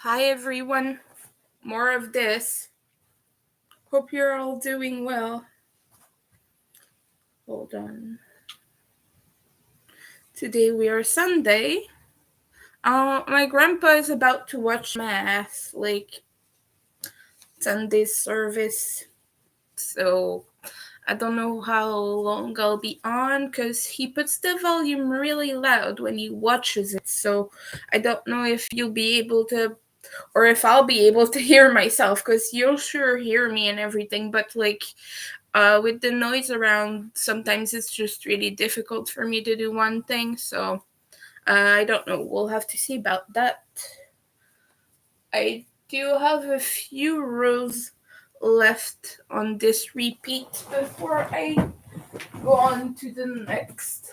Hi everyone, more of this. Hope you're all doing well. Hold on. Today we are Sunday. My grandpa is about to watch Mass, Sunday service. So I don't know how long I'll be on because he puts the volume really loud when he watches it. So I don't know if you'll be able to, or if I'll be able to hear myself because you'll sure hear me and everything. But with the noise around, sometimes it's just really difficult for me to do one thing. So I don't know. We'll have to see about that. I do have a few rows left on this repeat before I go on to the next.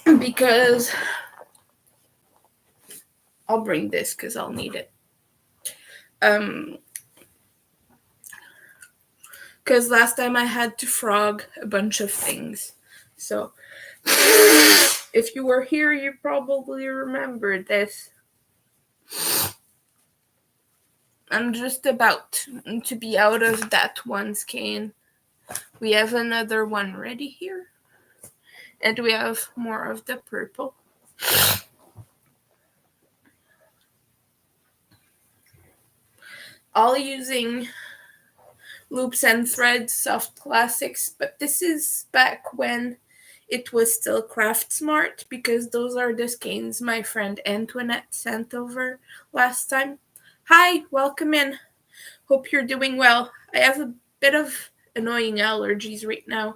Because I'll bring this because I'll need it. Because last time I had to frog a bunch of things. So if you were here, you probably remember this. I'm just about to be out of that one skein. We have another one ready here. And we have more of the purple. All using loops and threads, soft classics, but this is back when it was still Craft Smart because those are the skeins my friend Antoinette sent over last time. Hi, welcome in. Hope you're doing well. I have a bit of annoying allergies right now.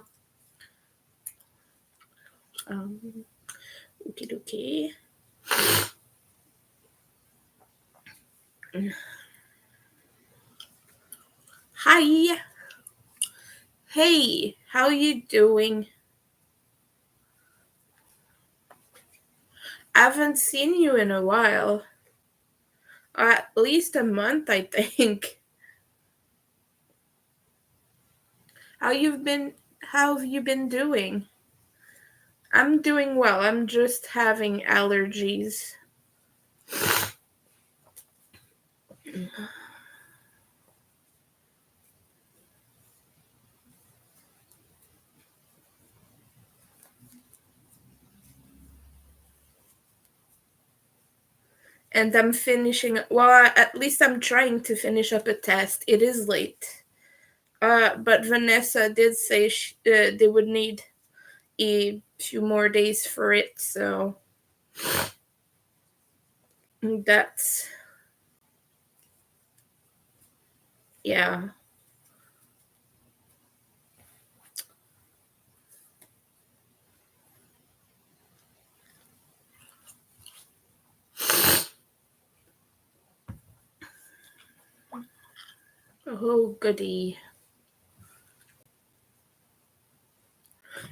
Okay. Hi. Hey, how you doing? I haven't seen you in a while. At least a month, I think. How have you been doing? I'm doing well. I'm just having allergies. And I'm finishing, well, at least I'm trying to finish up a test. It is late. But Vanessa did say they would need a few more days for it, so that's, yeah. Oh, goody.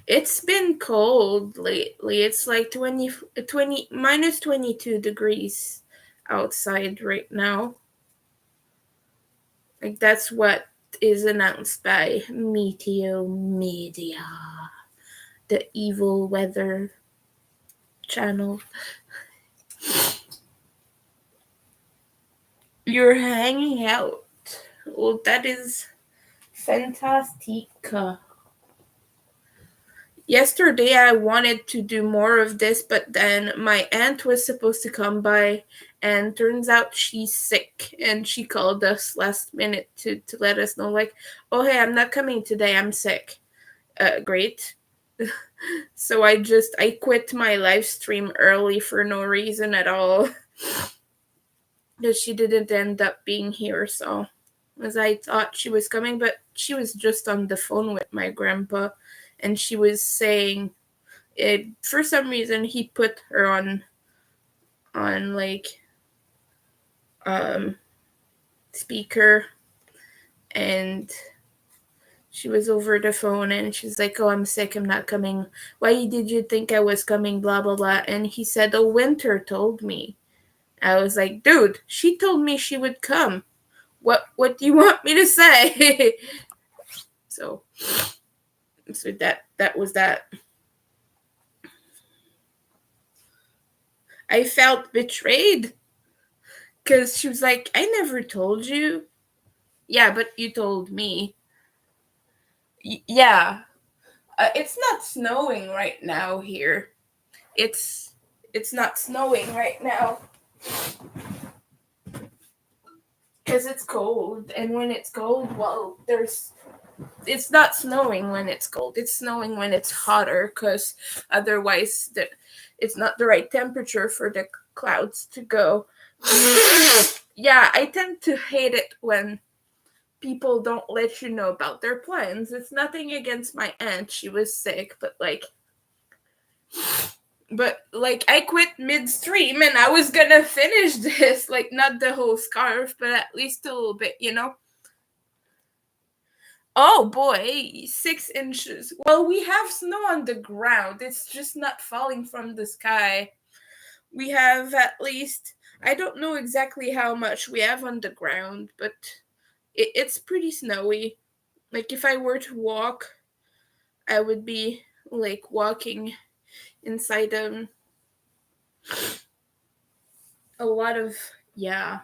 It's been cold lately. It's like 20 minus 22 degrees outside right now. Like, that's what is announced by Meteo Media, the evil weather channel. You're hanging out. Well, that is fantastic. Yesterday I wanted to do more of this, but then my aunt was supposed to come by, and turns out she's sick, and she called us last minute to let us know, like, oh hey, I'm not coming today, I'm sick. Great. So I quit my live stream early for no reason at all. Because she didn't end up being here, so as I thought she was coming, but she was just on the phone with my grandpa, and she was saying for some reason he put her on speaker, and she was over the phone, and she's like, oh, I'm sick, I'm not coming. Why did you think I was coming, blah blah blah. And he said, oh, Winter told me. I was like, dude, she told me she would come. What do you want me to say? so that was that. I felt betrayed because she was like, I never told you. Yeah, but you told me. Yeah. It's not snowing right now here. It's it's not snowing right now because it's cold, and when it's cold, well, there's it's not snowing when it's cold. It's snowing when it's hotter because otherwise it's not the right temperature for the clouds to go. Yeah, I tend to hate it when people don't let you know about their plans. It's nothing against my aunt. She was sick, but I quit midstream and I was gonna finish this, like not the whole scarf, but at least a little bit, you know? Oh boy, 6 inches. Well, we have snow on the ground. It's just not falling from the sky. We have at least, I don't know exactly how much we have on the ground, but it's pretty snowy. Like if I were to walk, I would be like walking inside a lot of, yeah.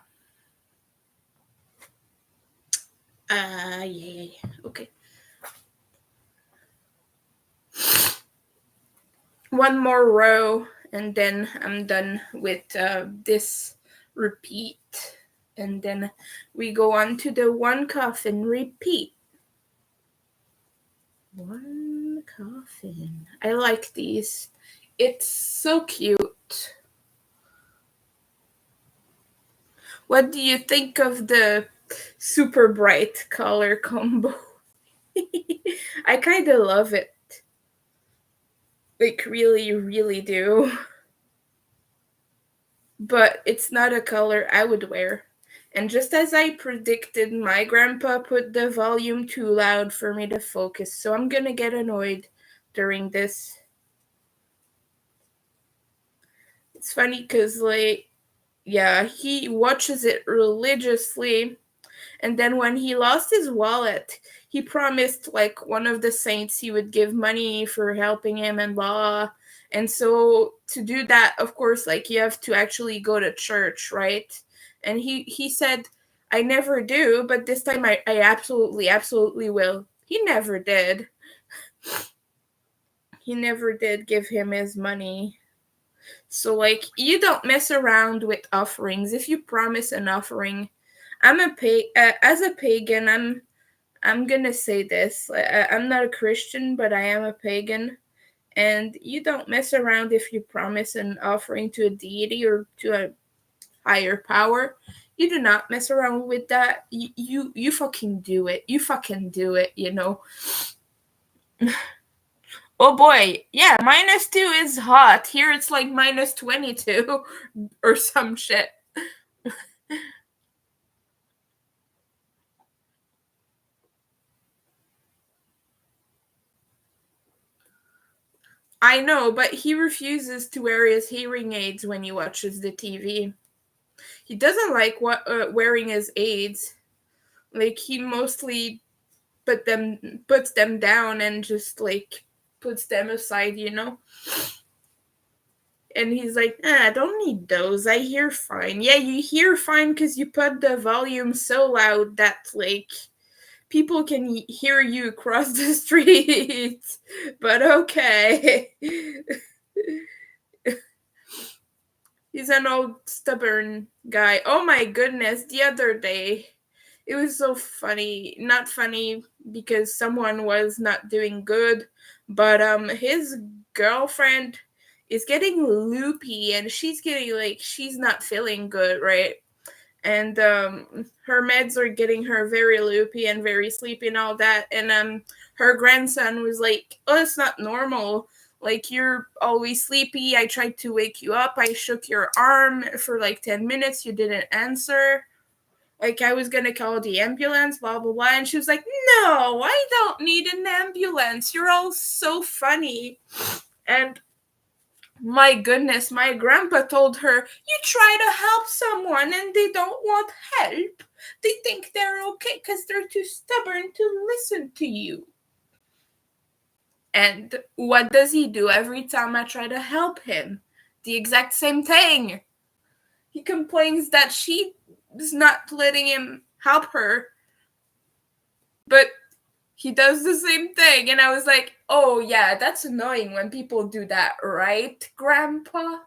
Yeah. Okay. One more row, and then I'm done with this repeat. And then we go on to the one coffin repeat. One coffin. I like these. It's so cute. What do you think of the super bright color combo? I kind of love it. Like, really, really do. But it's not a color I would wear. And just as I predicted, my grandpa put the volume too loud for me to focus, so I'm gonna get annoyed during this. It's funny because, like, yeah, he watches it religiously. And then when he lost his wallet, he promised like one of the saints he would give money for helping him and blah. And so to do that, of course, like you have to actually go to church, right? And he said, I never do, but this time I absolutely, absolutely will. He never did. He never did give him his money. So like you don't mess around with offerings. If you promise an offering, as a pagan, I'm gonna say this. I'm not a Christian, but I am a pagan, and you don't mess around if you promise an offering to a deity or to a higher power. You do not mess around with that. You fucking do it. You fucking do it. You know. Oh boy, yeah, -2 is hot. Here it's like -22 or some shit. I know, but he refuses to wear his hearing aids when he watches the TV. He doesn't like wearing his aids. Like he mostly puts them down and just like puts them aside, you know. And he's like, I don't need those. I hear fine. Yeah, you hear fine because you put the volume so loud that like people can hear you across the street. But okay. He's an old stubborn guy. Oh my goodness, the other day. It was so funny. Not funny because someone was not doing good, but his girlfriend is getting loopy and she's not feeling good, right? And her meds are getting her very loopy and very sleepy and all that. And her grandson was like, "Oh, it's not normal. Like you're always sleepy. I tried to wake you up. I shook your arm for like 10 minutes. You didn't answer. Like I was gonna call the ambulance, blah blah blah." And she was like, "No, I don't need an ambulance. You're all so funny." And my goodness, my grandpa told her, "You try to help someone and they don't want help. They think they're okay because they're too stubborn to listen to you." And what does he do every time I try to help him? the exact same thing. He complains that she is not letting him help her, but he does the same thing. And I was like, oh yeah, that's annoying when people do that, right, Grandpa?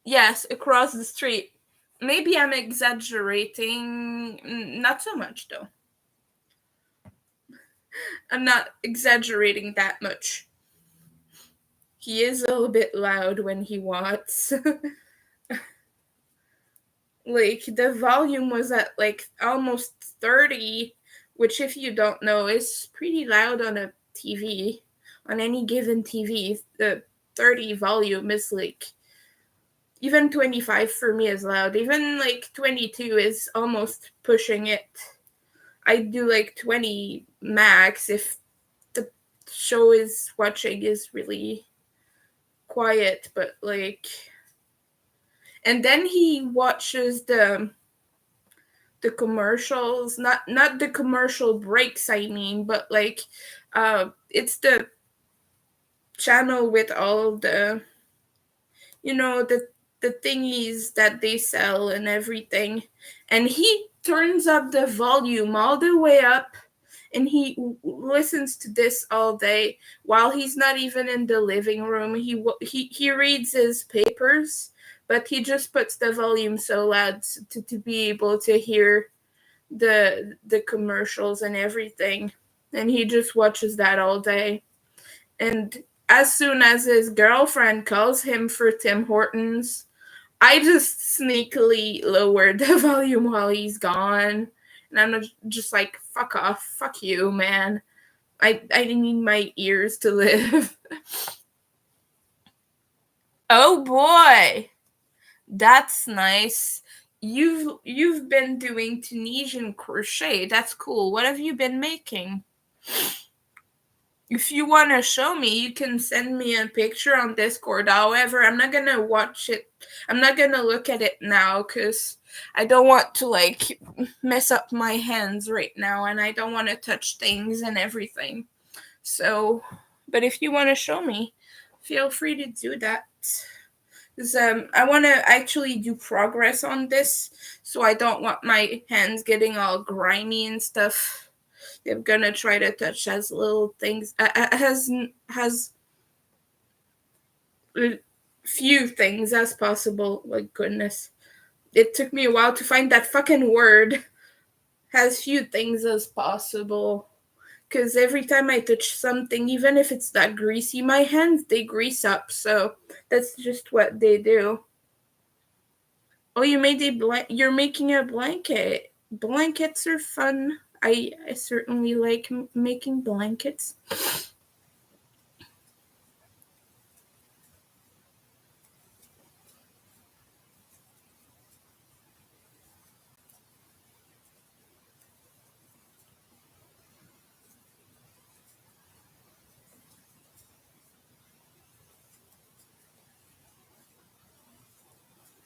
Yes, across the street. Maybe I'm exaggerating. Not so much, though. I'm not exaggerating that much. He is a little bit loud when he wants. Like, the volume was at like almost 30, which, if you don't know, is pretty loud on a TV. On any given TV, the 30 volume is like, even 25 for me is loud. Even like 22 is almost pushing it. I do like 20 max if the show is watching is really quiet, but like, and then he watches the commercials, not the commercial breaks, I mean, but like it's the channel with all the, you know, the thingies that they sell and everything, and he turns up the volume all the way up, and he listens to this all day while he's not even in the living room. He reads his papers, but he just puts the volume so loud to be able to hear the commercials and everything, and he just watches that all day. And as soon as his girlfriend calls him for Tim Hortons, I just sneakily lowered the volume while he's gone. And I'm just like, fuck off, fuck you, man. I need my ears to live. Oh boy, that's nice. You've been doing Tunisian crochet. That's cool. What have you been making? If you want to show me, you can send me a picture on Discord. However, I'm not going to watch it. I'm not going to look at it now because I don't want to, like, mess up my hands right now, and I don't want to touch things and everything. So, but if you want to show me, feel free to do that. Because I want to actually do progress on this, so I don't want my hands getting all grimy and stuff. I'm gonna try to touch as little things, has few things as possible. Like, goodness, it took me a while to find that fucking word. Has few things as possible. Because every time I touch something, even if it's that greasy, my hands, they grease up. So that's just what they do. Oh, you made you're making a blanket. Blankets are fun. I certainly like making blankets.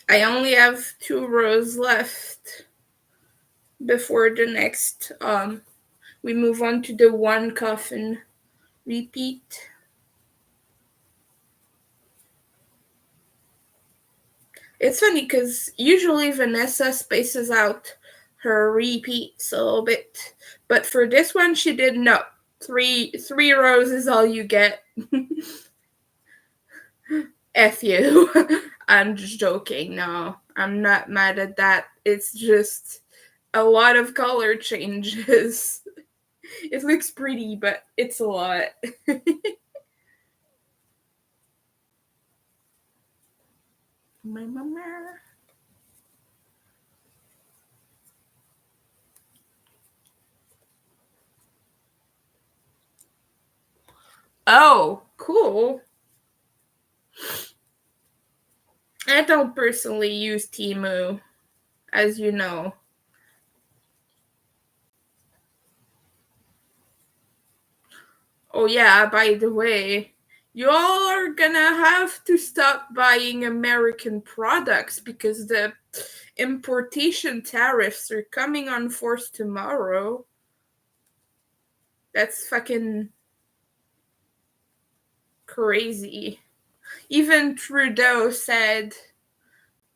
I only have 2 rows left before the next we move on to the one coffin repeat. It's funny because usually Vanessa spaces out her repeats a little bit, but for this one she did no. Three rows is all you get. F you. I'm just joking. No, I'm not mad at that. It's just a lot of color changes. It looks pretty, but it's a lot. My mama. Oh, cool. I don't personally use Temu, as you know. Oh yeah, by the way, you all are gonna have to stop buying American products because the importation tariffs are coming on force tomorrow. That's fucking crazy. Even Trudeau said,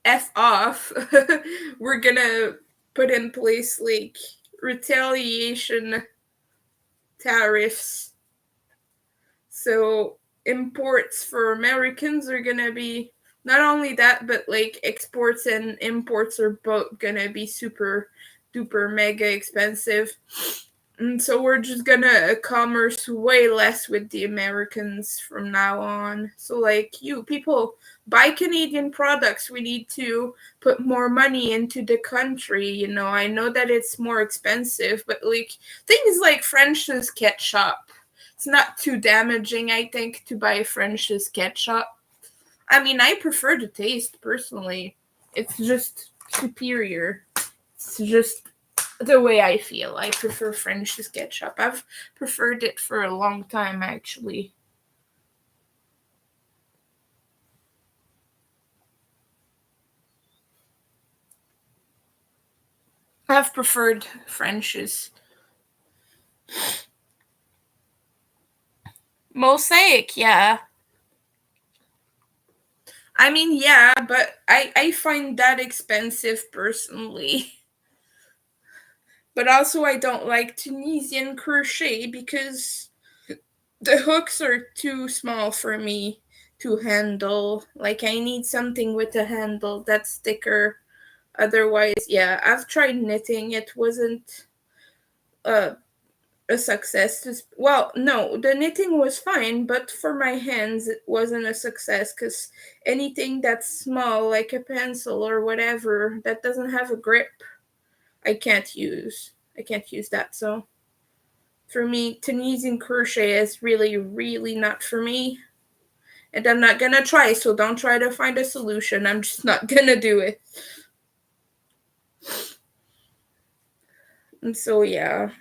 F off. We're gonna put in place like retaliation tariffs. So imports for Americans are gonna be not only that, but like exports and imports are both gonna be super duper mega expensive. And so we're just gonna commerce way less with the Americans from now on. So like you people buy Canadian products. We need to put more money into the country. You know, I know that it's more expensive, but like things like French's ketchup, it's not too damaging, I think, to buy French's ketchup. I mean, I prefer the taste personally. It's just superior. It's just the way I feel. I prefer French's ketchup. I've preferred it for a long time, actually. I've preferred French's. Mosaic, yeah. I mean, yeah, but I find that expensive personally. But also, I don't like Tunisian crochet because the hooks are too small for me to handle. Like, I need something with a handle that's thicker. Otherwise, yeah, I've tried knitting. It wasn't uh, a success. Well, no, the knitting was fine, but for my hands, it wasn't a success because anything that's small, like a pencil or whatever, that doesn't have a grip, I can't use. I can't use that. So for me, Tunisian crochet is really, really not for me. And I'm not gonna try, so don't try to find a solution. I'm just not gonna do it. And so, yeah.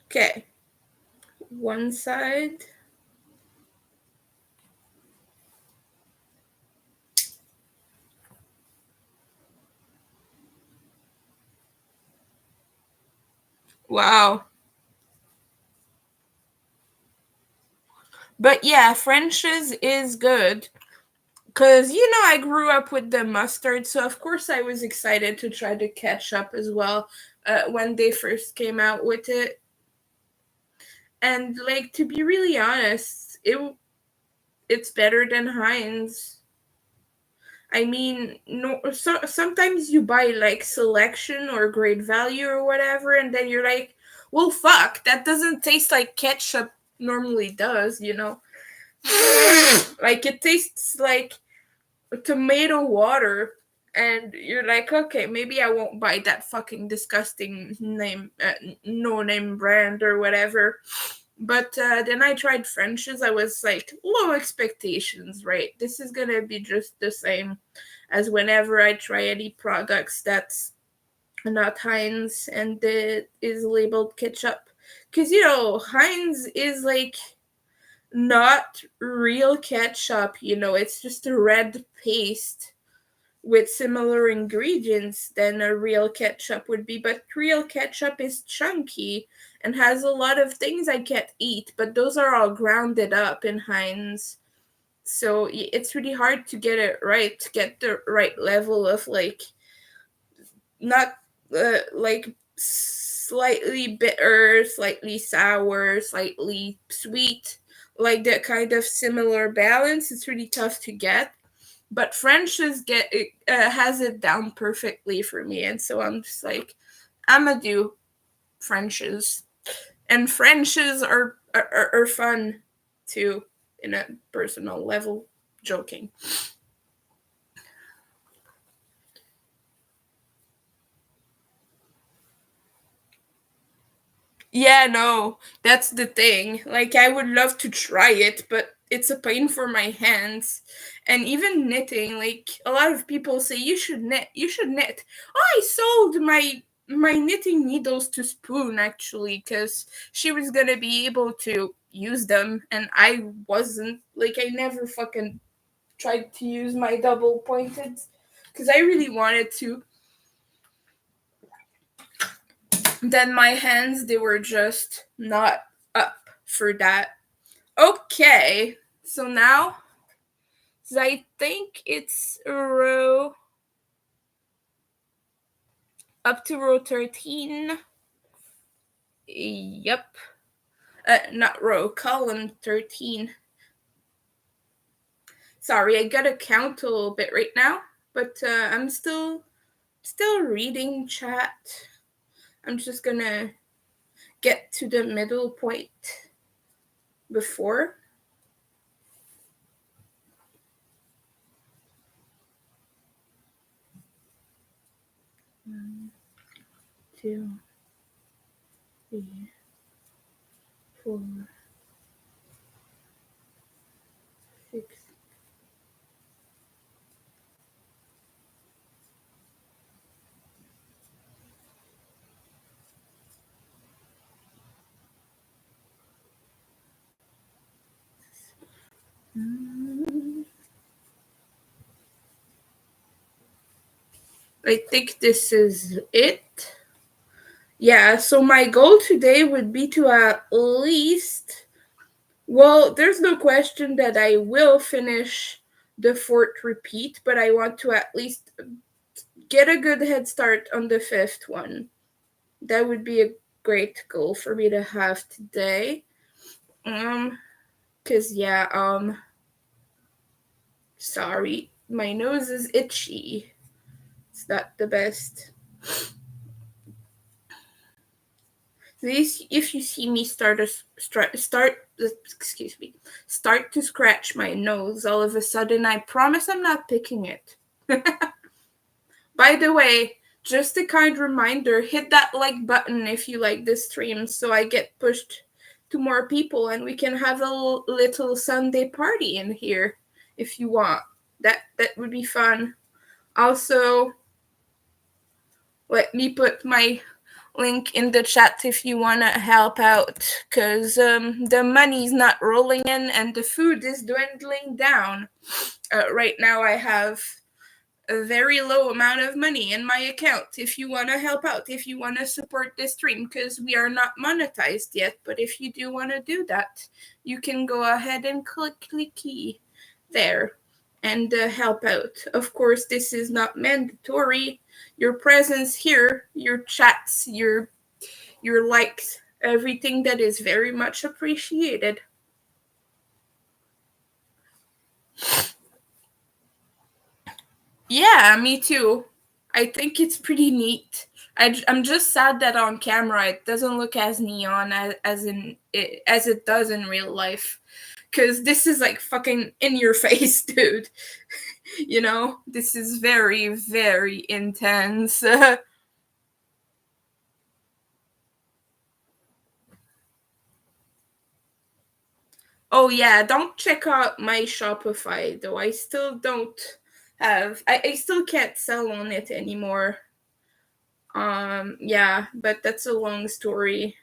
Okay. One side. Wow. But yeah, French's is good. Because, you know, I grew up with the mustard, so of course I was excited to try to catch up as well when they first came out with it. And, like, to be really honest, it's better than Heinz. I mean, no. Sometimes you buy like selection or great value or whatever, and then you're like, "Well, fuck, that doesn't taste like ketchup normally does," you know? Like it tastes like tomato water, and you're like, "Okay, maybe I won't buy that fucking disgusting name, no name brand or whatever." But then I tried French's. I was like, low expectations, right? This is gonna be just the same as whenever I try any products that's not Heinz and it is labeled ketchup. Because, you know, Heinz is like not real ketchup, you know, it's just a red paste with similar ingredients than a real ketchup would be. But real ketchup is chunky and has a lot of things I can't eat, but those are all grounded up in Heinz. So it's really hard to get it right, to get the right level of like, not like slightly bitter, slightly sour, slightly sweet, like that kind of similar balance. It's really tough to get, but French's get it, has it down perfectly for me, and so I'm just like, I'm gonna do French's, and French's are fun too, in a personal level. Joking. Yeah, no, that's the thing. Like, I would love to try it, but it's a pain for my hands. And even knitting, like a lot of people say you should knit. Oh, I sold my knitting needles to Spoon actually because she was gonna be able to use them, and I wasn't. Like, I never fucking tried to use my double pointed because I really wanted to. Then my hands, they were just not up for that. Okay, so now I think it's row up to row 13. Yep. Not row, column 13. Sorry, I gotta count a little bit right now, but I'm still reading chat. I'm just gonna get to the middle point before. 1, 2, 3, 4, 6. I think this is it. Yeah, so my goal today would be to at least, well, there's no question that I will finish the 4th repeat, but I want to at least get a good head start on the 5th one. That would be a great goal for me to have today. Cause sorry, my nose is itchy. It's not the best. If you see me start to scratch my nose all of a sudden, I promise I'm not picking it. By the way, just a kind reminder, hit that like button if you like this stream so I get pushed to more people and we can have a little Sunday party in here if you want. That would be fun. Also, let me put my link in the chat if you want to help out, because the money's not rolling in and the food is dwindling down. Right now I have a very low amount of money in my account. If you want to help out, if you want to support this stream, because we are not monetized yet, but if you do want to do that, you can go ahead and click clicky there and help out. Of course, this is not mandatory. Your presence here, your chats, your likes, everything that is very much appreciated. Yeah, me too. I think it's pretty neat. I'm just sad that on camera it doesn't look as neon as it does in real life. Because this is like fucking in your face, dude. You know, this is very, very intense. Oh yeah, don't check out my Shopify though. I still don't have. I still can't sell on it anymore. Yeah, but that's a long story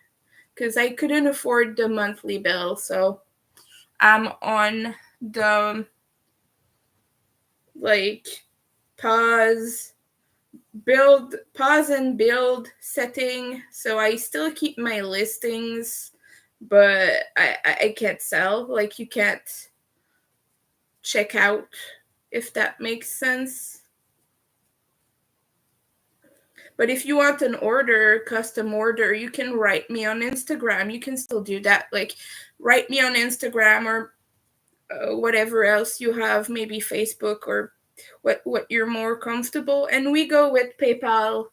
because I couldn't afford the monthly bill, so I'm on the like pause and build setting. So I still keep my listings, but I can't sell. Like, you can't check out, if that makes sense. But if you want an order, custom order, you can write me on Instagram. You can still do that. Like, write me on Instagram or whatever else you have, maybe Facebook or what you're more comfortable. And we go with PayPal,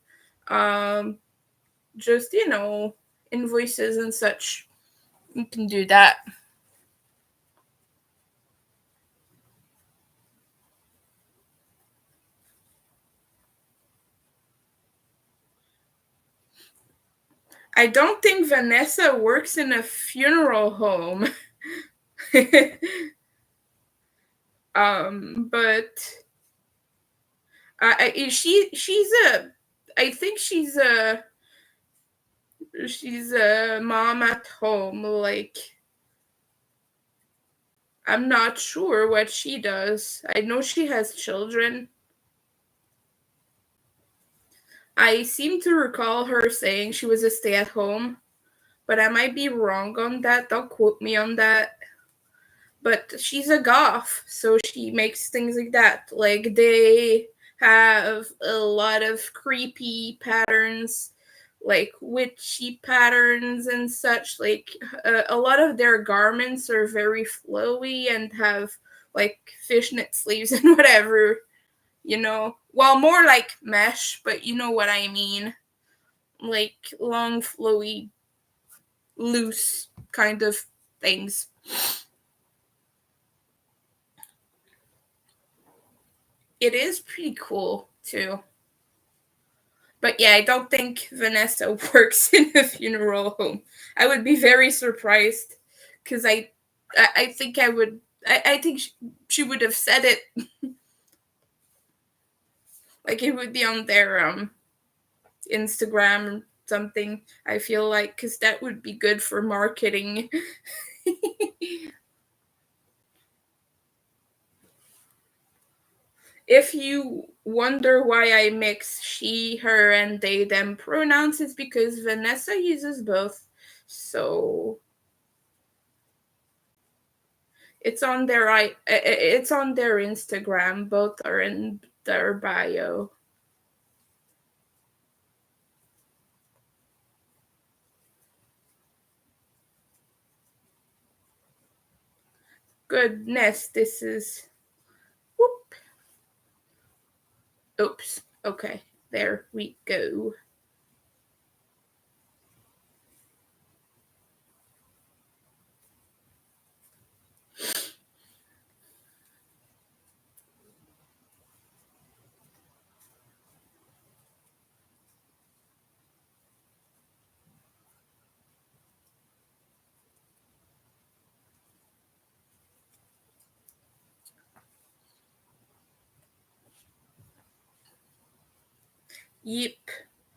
just, invoices and such. You can do that. I don't think Vanessa works in a funeral home. But she's a I think she's a mom at home. Like, I'm not sure what she does. I know she has children. I seem to recall her saying she was a stay-at-home, but I might be wrong on that. Don't quote me on that. But she's a goth, so she makes things like that. Like, they have a lot of creepy patterns, like witchy patterns and such. Like, a lot of their garments are very flowy and have like fishnet sleeves and whatever, Well, more like mesh, but you know what I mean. Like long, flowy, loose kind of things. It is pretty cool too. But yeah, I don't think Vanessa works in a funeral home. I would be very surprised because I think I would. I think she would have said it. Like, it would be on their Instagram or something. I feel like, because that would be good for marketing. If you wonder why I mix she, her, and they, them pronouns, it's because Vanessa uses both. So it's on their Instagram. Both are in their bio. Goodness, this is whoop. Oops. Okay, there we go. Yep,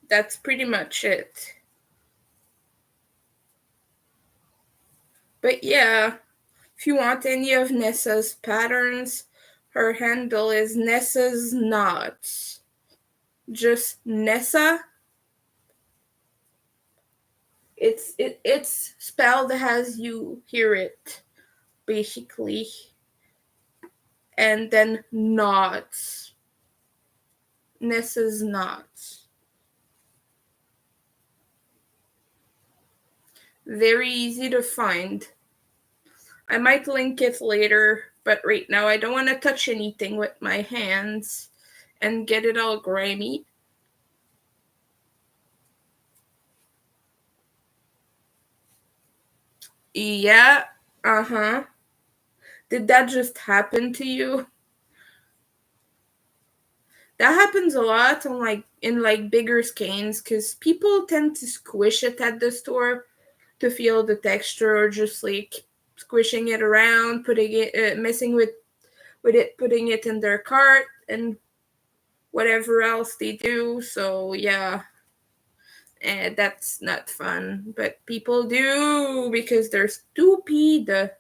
that's pretty much it. But yeah, if you want any of Nessa's patterns, her handle is Nessa's Knots. Just Nessa. It's spelled as you hear it, basically. And then Knots. Nessa's Knots. Very easy to find. I might link it later, but right now I don't want to touch anything with my hands and get it all grimy. Yeah, uh-huh. Did that just happen to you? That happens a lot on in bigger skeins because people tend to squish it at the store to feel the texture, or just like squishing it around, putting it messing with it, putting it in their cart and whatever else they do. So yeah, that's not fun, but people do because they're stupid.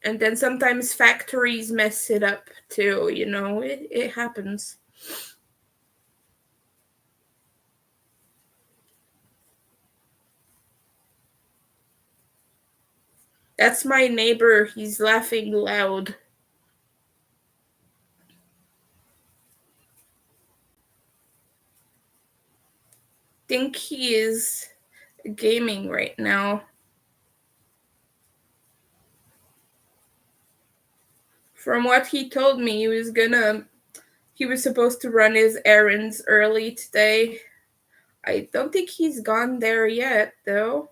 And then sometimes factories mess it up too, it happens. That's my neighbor. He's laughing loud. Think he is gaming right now. From what he told me, he was supposed to run his errands early today. I don't think he's gone there yet, though.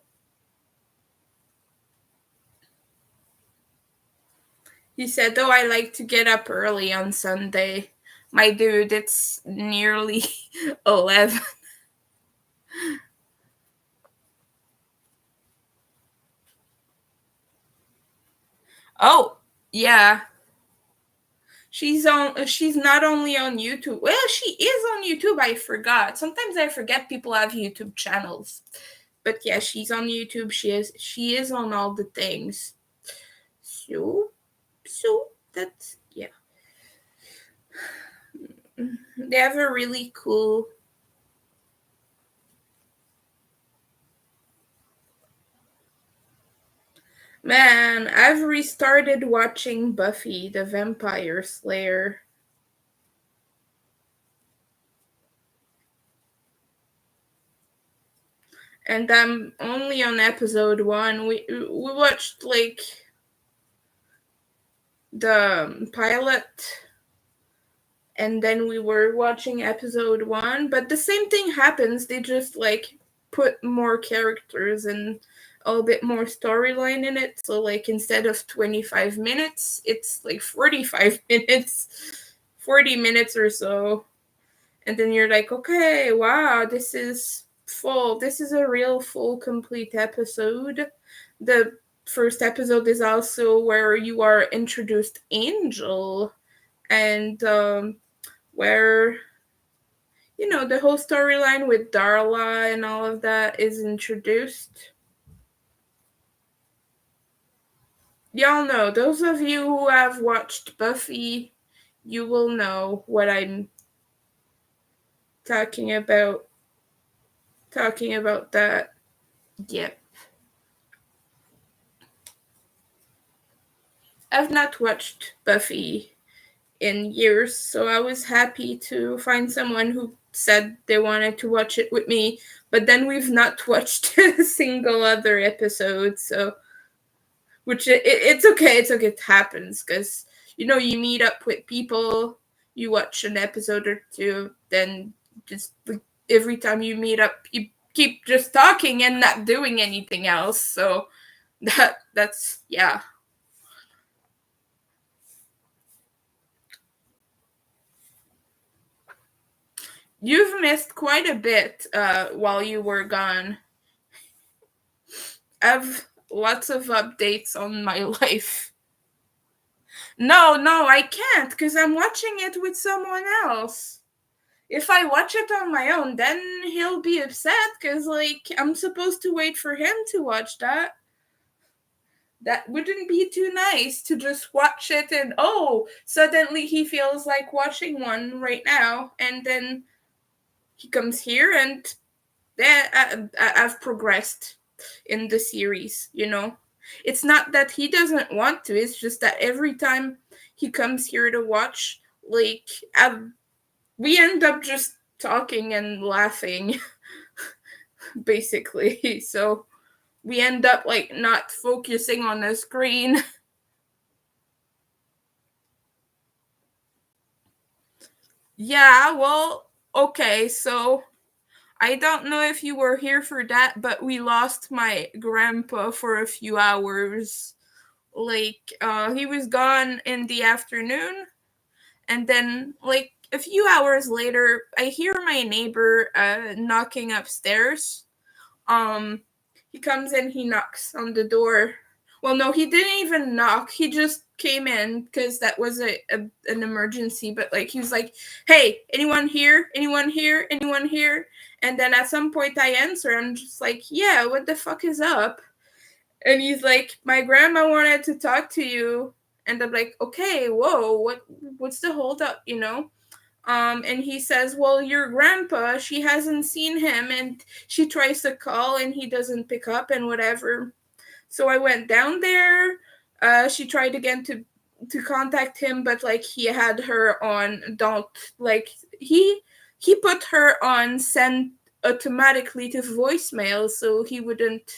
He said, "Oh, I like to get up early on Sunday." My dude, it's nearly 11. Oh, yeah. She's not only on YouTube. Well, she is on YouTube. I forgot. Sometimes I forget people have YouTube channels. But yeah, she's on YouTube. She is on all the things. So that's yeah. They have a really cool. Man, I've restarted watching Buffy the Vampire Slayer. And I'm only on episode 1. We watched like the pilot, and then we were watching episode 1, but the same thing happens. They just like put more characters and a little bit more storyline in it. So like instead of 25 minutes, it's like 45 minutes, 40 minutes or so. And then you're like, okay, wow, this is full. This is a real full complete episode. The first episode is also where you are introduced Angel, and where the whole storyline with Darla and all of that is introduced. Y'all know, those of you who have watched Buffy, you will know what I'm talking about. Talking about that. Yep. I've not watched Buffy in years, so I was happy to find someone who said they wanted to watch it with me, but then we've not watched a single other episode, so which it's okay. It's okay. It happens because you meet up with people, you watch an episode or two, then just every time you meet up, you keep just talking and not doing anything else. So that's yeah. You've missed quite a bit while you were gone. I've lots of updates on my life. No, I can't because I'm watching it with someone else. If I watch it on my own, then he'll be upset because, like, I'm supposed to wait for him to watch that. That wouldn't be too nice to just watch it and, oh, suddenly he feels like watching one right now, and then he comes here and then I've progressed in the series. It's not that he doesn't want to, it's just that every time he comes here to watch, like, we end up just talking and laughing basically. So we end up like not focusing on the screen. Yeah, well, okay, so I don't know if you were here for that, but we lost my grandpa for a few hours. Like, he was gone in the afternoon, and then like a few hours later I hear my neighbor knocking upstairs. um he comes in, he knocks on the door. Well, no, he didn't even knock, he just came in because that was an emergency. But like, he was like, hey, anyone here, anyone here, anyone here? And then at some point I answer, I'm just like, yeah, what the fuck is up? And he's like, my grandma wanted to talk to you. And I'm like, okay, whoa, what's the holdup? And he says, well, your grandpa, she hasn't seen him, and she tries to call and he doesn't pick up and whatever. So I went down there. She tried again to contact him, but like, he had her on don't, like, he put her on send automatically to voicemail so he wouldn't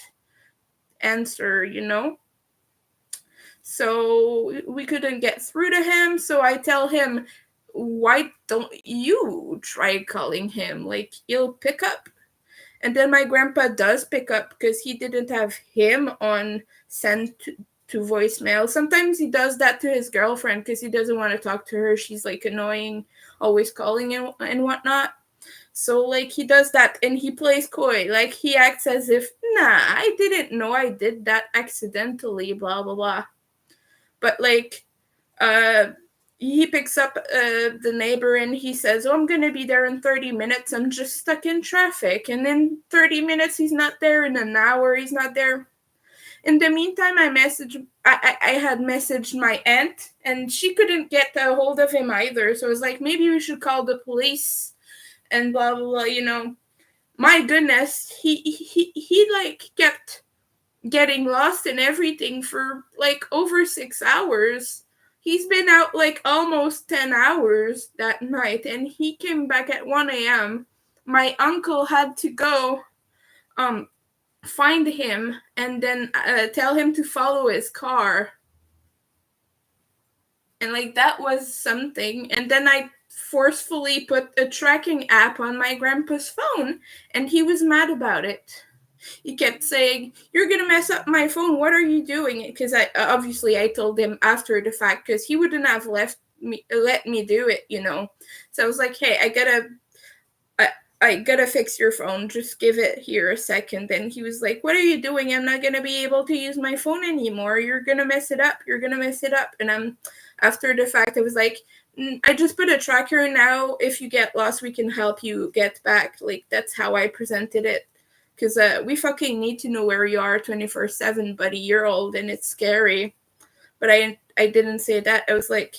answer. So we couldn't get through to him. So I tell him, why don't you try calling him? Like, he'll pick up. And then my grandpa does pick up because he didn't have him on send to voicemail. Sometimes he does that to his girlfriend because he doesn't want to talk to her. She's like annoying, always calling and whatnot. So like, he does that and he plays coy. Like, he acts as if, nah, I didn't know I did that accidentally, blah blah blah. But like, uh, he picks up the neighbor and he says, "Oh, I'm gonna be there in 30 minutes. I'm just stuck in traffic." And in 30 minutes, he's not there. In an hour, he's not there. In the meantime, I had messaged my aunt, and she couldn't get a hold of him either. So I was like, maybe we should call the police and blah blah blah. My goodness, he like kept getting lost in everything for like over 6 hours. He's been out like almost 10 hours that night, and he came back at 1 a.m. My uncle had to go um find him and then tell him to follow his car. And like that was something. And then I forcefully put a tracking app on my grandpa's phone, and he was mad about it. He kept saying, "You're gonna mess up my phone. What are you doing?" Because I told him after the fact, because he wouldn't have let me do it. So I was like, "Hey, I gotta fix your phone. Just give it here a second." And he was like, "What are you doing? I'm not gonna be able to use my phone anymore. You're gonna mess it up. You're gonna mess it up." And after the fact, I was like, "I just put a tracker now. If you get lost, we can help you get back." Like, that's how I presented it. Because we fucking need to know where you are 24/7, buddy. You're old and it's scary. But I didn't say that. I was like,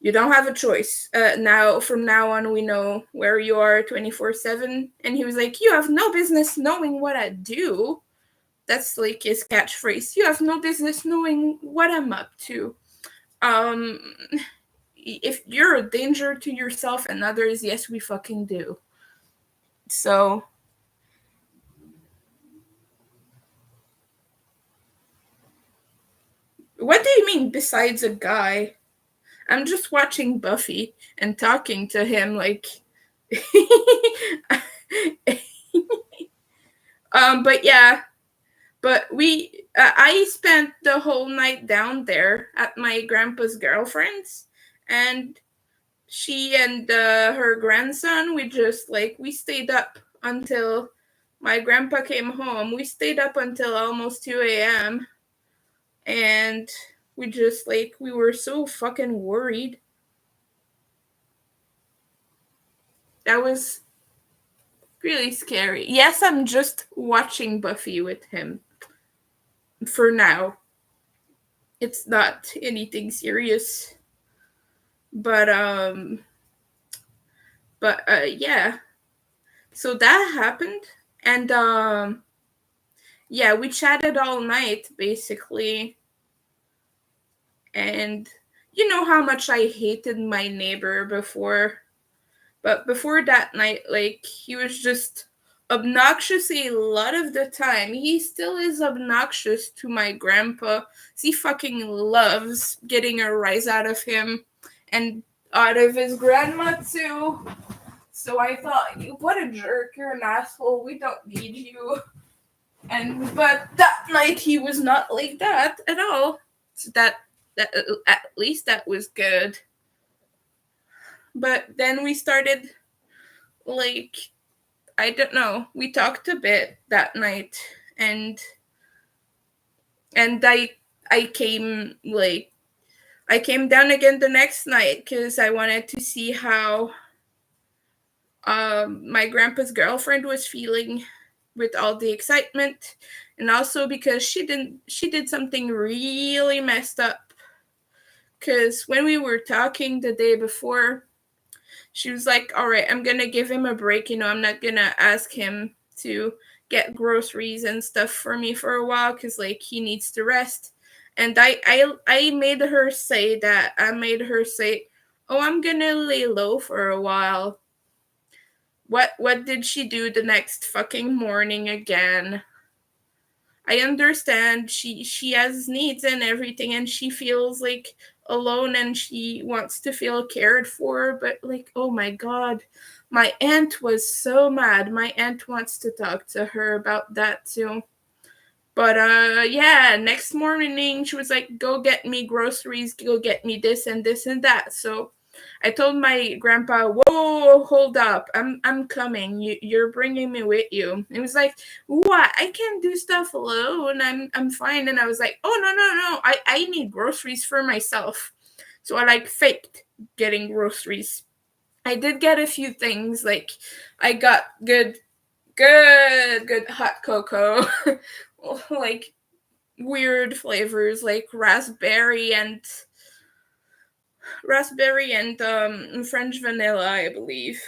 "You don't have a choice. From now on, we know where you are 24/7." And he was like, "You have no business knowing what I do." That's like his catchphrase. "You have no business knowing what I'm up to. Um, if you're a danger to yourself and others, yes, we fucking do." So, what do you mean besides a guy? I'm just watching Buffy and talking to him like but yeah, but I spent the whole night down there at my grandpa's girlfriend's, and she and her grandson, we stayed up until my grandpa came home. We stayed up until almost 2 a.m. and we were so fucking worried. That was really scary. Yes, I'm just watching Buffy with him for now. It's not anything serious. But yeah. So that happened, and yeah, we chatted all night basically. And you know how much I hated my neighbor before. But before that night, like, he was just obnoxious a lot of the time. He still is obnoxious to my grandpa. He fucking loves getting a rise out of him and out of his grandma too. So I thought, what a jerk, you're an asshole, we don't need you. But that night he was not like that at all. So that at least that was good. But then we started, like, I don't know, we talked a bit that night, and I came, like, I came down again the next night because I wanted to see how my grandpa's girlfriend was feeling with all the excitement, and also because she did something really messed up. Because when we were talking the day before, she was like, "All right, I'm gonna give him a break. I'm not gonna ask him to get groceries and stuff for me for a while because, like, he needs to rest." And I made her say that. I made her say, "Oh, I'm gonna lay low for a while." What did she do the next fucking morning again? I understand she has needs and everything, and she feels like alone and she wants to feel cared for, but like, oh my god, my aunt was so mad. My aunt wants to talk to her about that too. But yeah, next morning she was like, "Go get me groceries, go get me this and this and that." So I told my grandpa, "Whoa, hold up! I'm coming. You're bringing me with you." He was like, "What? I can't do stuff alone. I'm fine." And I was like, "Oh, no! I need groceries for myself." So I like faked getting groceries. I did get a few things. Like I got good hot cocoa, like weird flavors like raspberry and French vanilla, I believe.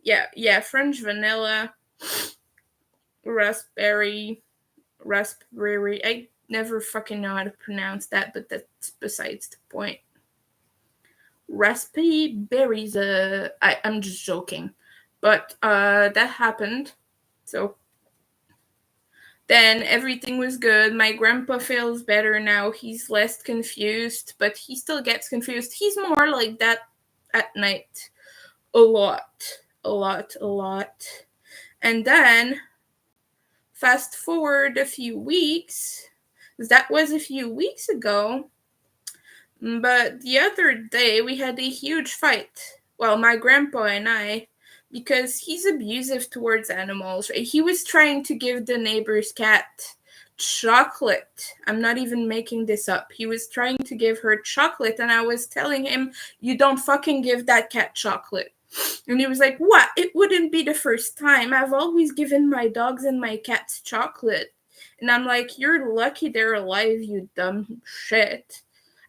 Yeah, French vanilla, raspberry, raspberry. I never fucking know how to pronounce that, but that's besides the point. Raspberry berries. I'm just joking, but that happened. So then everything was good. My grandpa feels better now. He's less confused, but he still gets confused. He's more like that at night. A lot. A lot. And then, fast forward a few weeks. That was a few weeks ago. But the other day, we had a huge fight. Well, my grandpa and I, because he's abusive towards animals. Right? He was trying to give the neighbor's cat chocolate. I'm not even making this up. He was trying to give her chocolate, and I was telling him, "You don't fucking give that cat chocolate." And he was like, "What? It wouldn't be the first time. I've always given my dogs and my cats chocolate." And I'm like, "You're lucky they're alive, you dumb shit."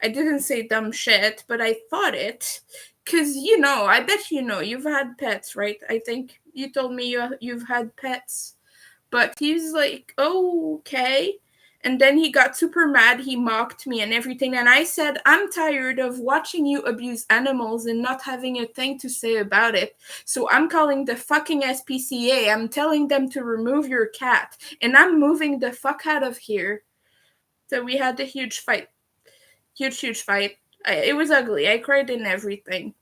I didn't say dumb shit, but I thought it. Because, I bet you've had pets, right? I think you told me you've had pets. But he's like, "Oh, okay." And then he got super mad. He mocked me and everything. And I said, "I'm tired of watching you abuse animals and not having a thing to say about it. So I'm calling the fucking SPCA. I'm telling them to remove your cat. And I'm moving the fuck out of here." So we had a huge fight. Huge fight. It was ugly. I cried and everything.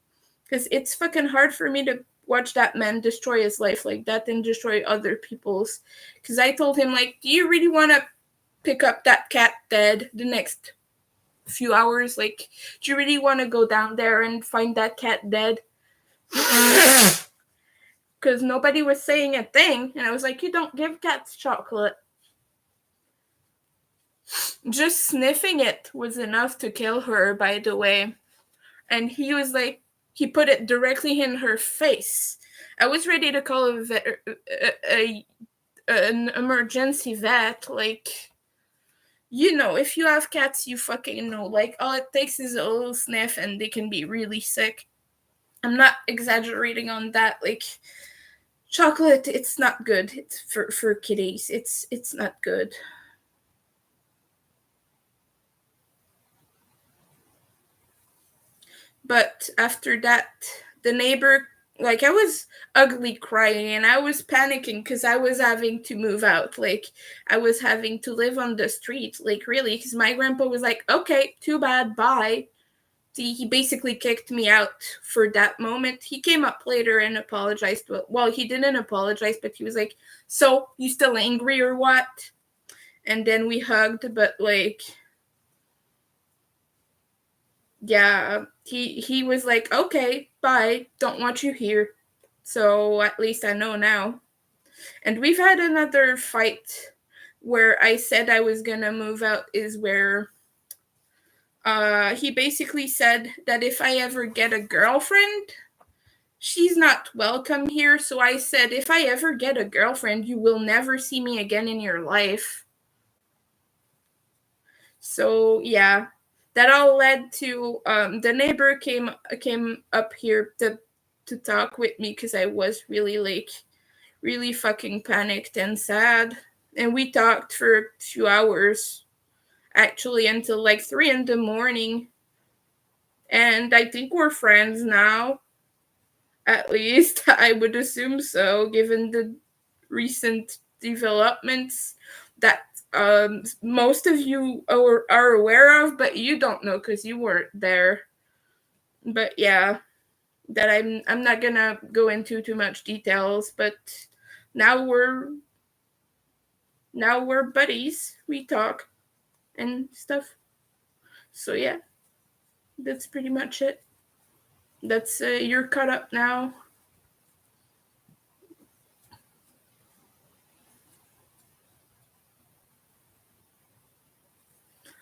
Because it's fucking hard for me to watch that man destroy his life like that and destroy other people's. Because I told him, like, "Do you really want to pick up that cat dead the next few hours? Like, do you really want to go down there and find that cat dead?" Because nobody was saying a thing. And I was like, "You don't give cats chocolate." Just sniffing it was enough to kill her, by the way. And he was like, he put it directly in her face. I was ready to call an emergency vet. Like, if you have cats, you fucking know. Like, all it takes is a little sniff and they can be really sick. I'm not exaggerating on that. Like, chocolate, it's not good. It's for kitties. It's not good. But after that, the neighbor, like, I was ugly crying and I was panicking because I was having to move out. Like, I was having to live on the street, like, really, because my grandpa was like, "Okay, too bad, bye." He basically kicked me out for that moment. He came up later and apologized. Well, he didn't apologize, but he was like, "So, you still angry or what?" And then we hugged, but, like, yeah, he was like, "Okay, bye, don't want you here." So at least I know now. And we've had another fight where I said I was gonna move out, is where he basically said that if I ever get a girlfriend, she's not welcome here. So I said, "If I ever get a girlfriend, you will never see me again in your life." So yeah, that all led to the neighbor came up here to talk with me because I was really, like, really fucking panicked and sad. And we talked for a few hours, actually, until like 3 in the morning. And I think we're friends now. At least I would assume so, given the recent developments that most of you are aware of, but you don't know because you weren't there. But yeah, that I'm not gonna go into too much details. But now we're buddies. We talk and stuff. So yeah, that's pretty much it. That's you're caught up now.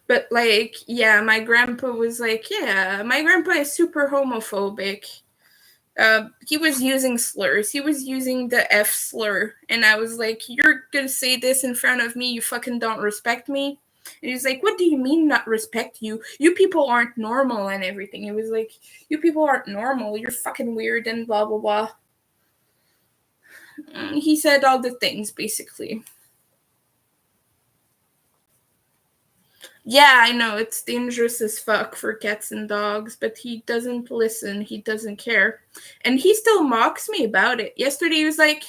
But like, yeah, my grandpa was like, yeah, my grandpa is super homophobic. He was using slurs. He was using the F slur, and I was like, "You're gonna say this in front of me? You fucking don't respect me." And he's like, "What do you mean not respect you? You people aren't normal and everything." It was like, "You people aren't normal. You're fucking weird and blah blah blah." He said all the things basically. Yeah, I know it's dangerous as fuck for cats and dogs, but he doesn't listen. He doesn't care. And he still mocks me about it. Yesterday he was like,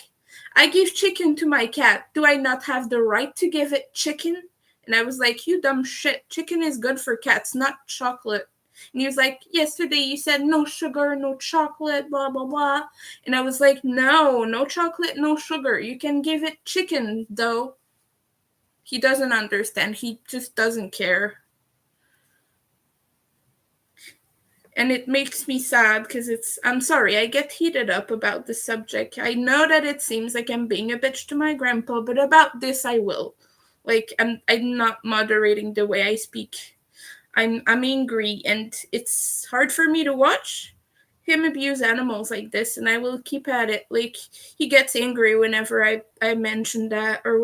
I give chicken to my cat. Do I not have the right to give it chicken? And I was like, you dumb shit. Chicken is good for cats, not chocolate. And he was like, yesterday you said no sugar, no chocolate, blah, blah, blah. And I was like, no, no chocolate, no sugar. You can give it chicken, though. He doesn't understand. He just doesn't care. And it makes me sad because I'm sorry, I get heated up about the subject. I know that it seems like I'm being a bitch to my grandpa, but about this I will. Like I'm not moderating the way I speak. I'm angry, and it's hard for me to watch him abuse animals like this, and I will keep at it. Like, he gets angry whenever I mention that, or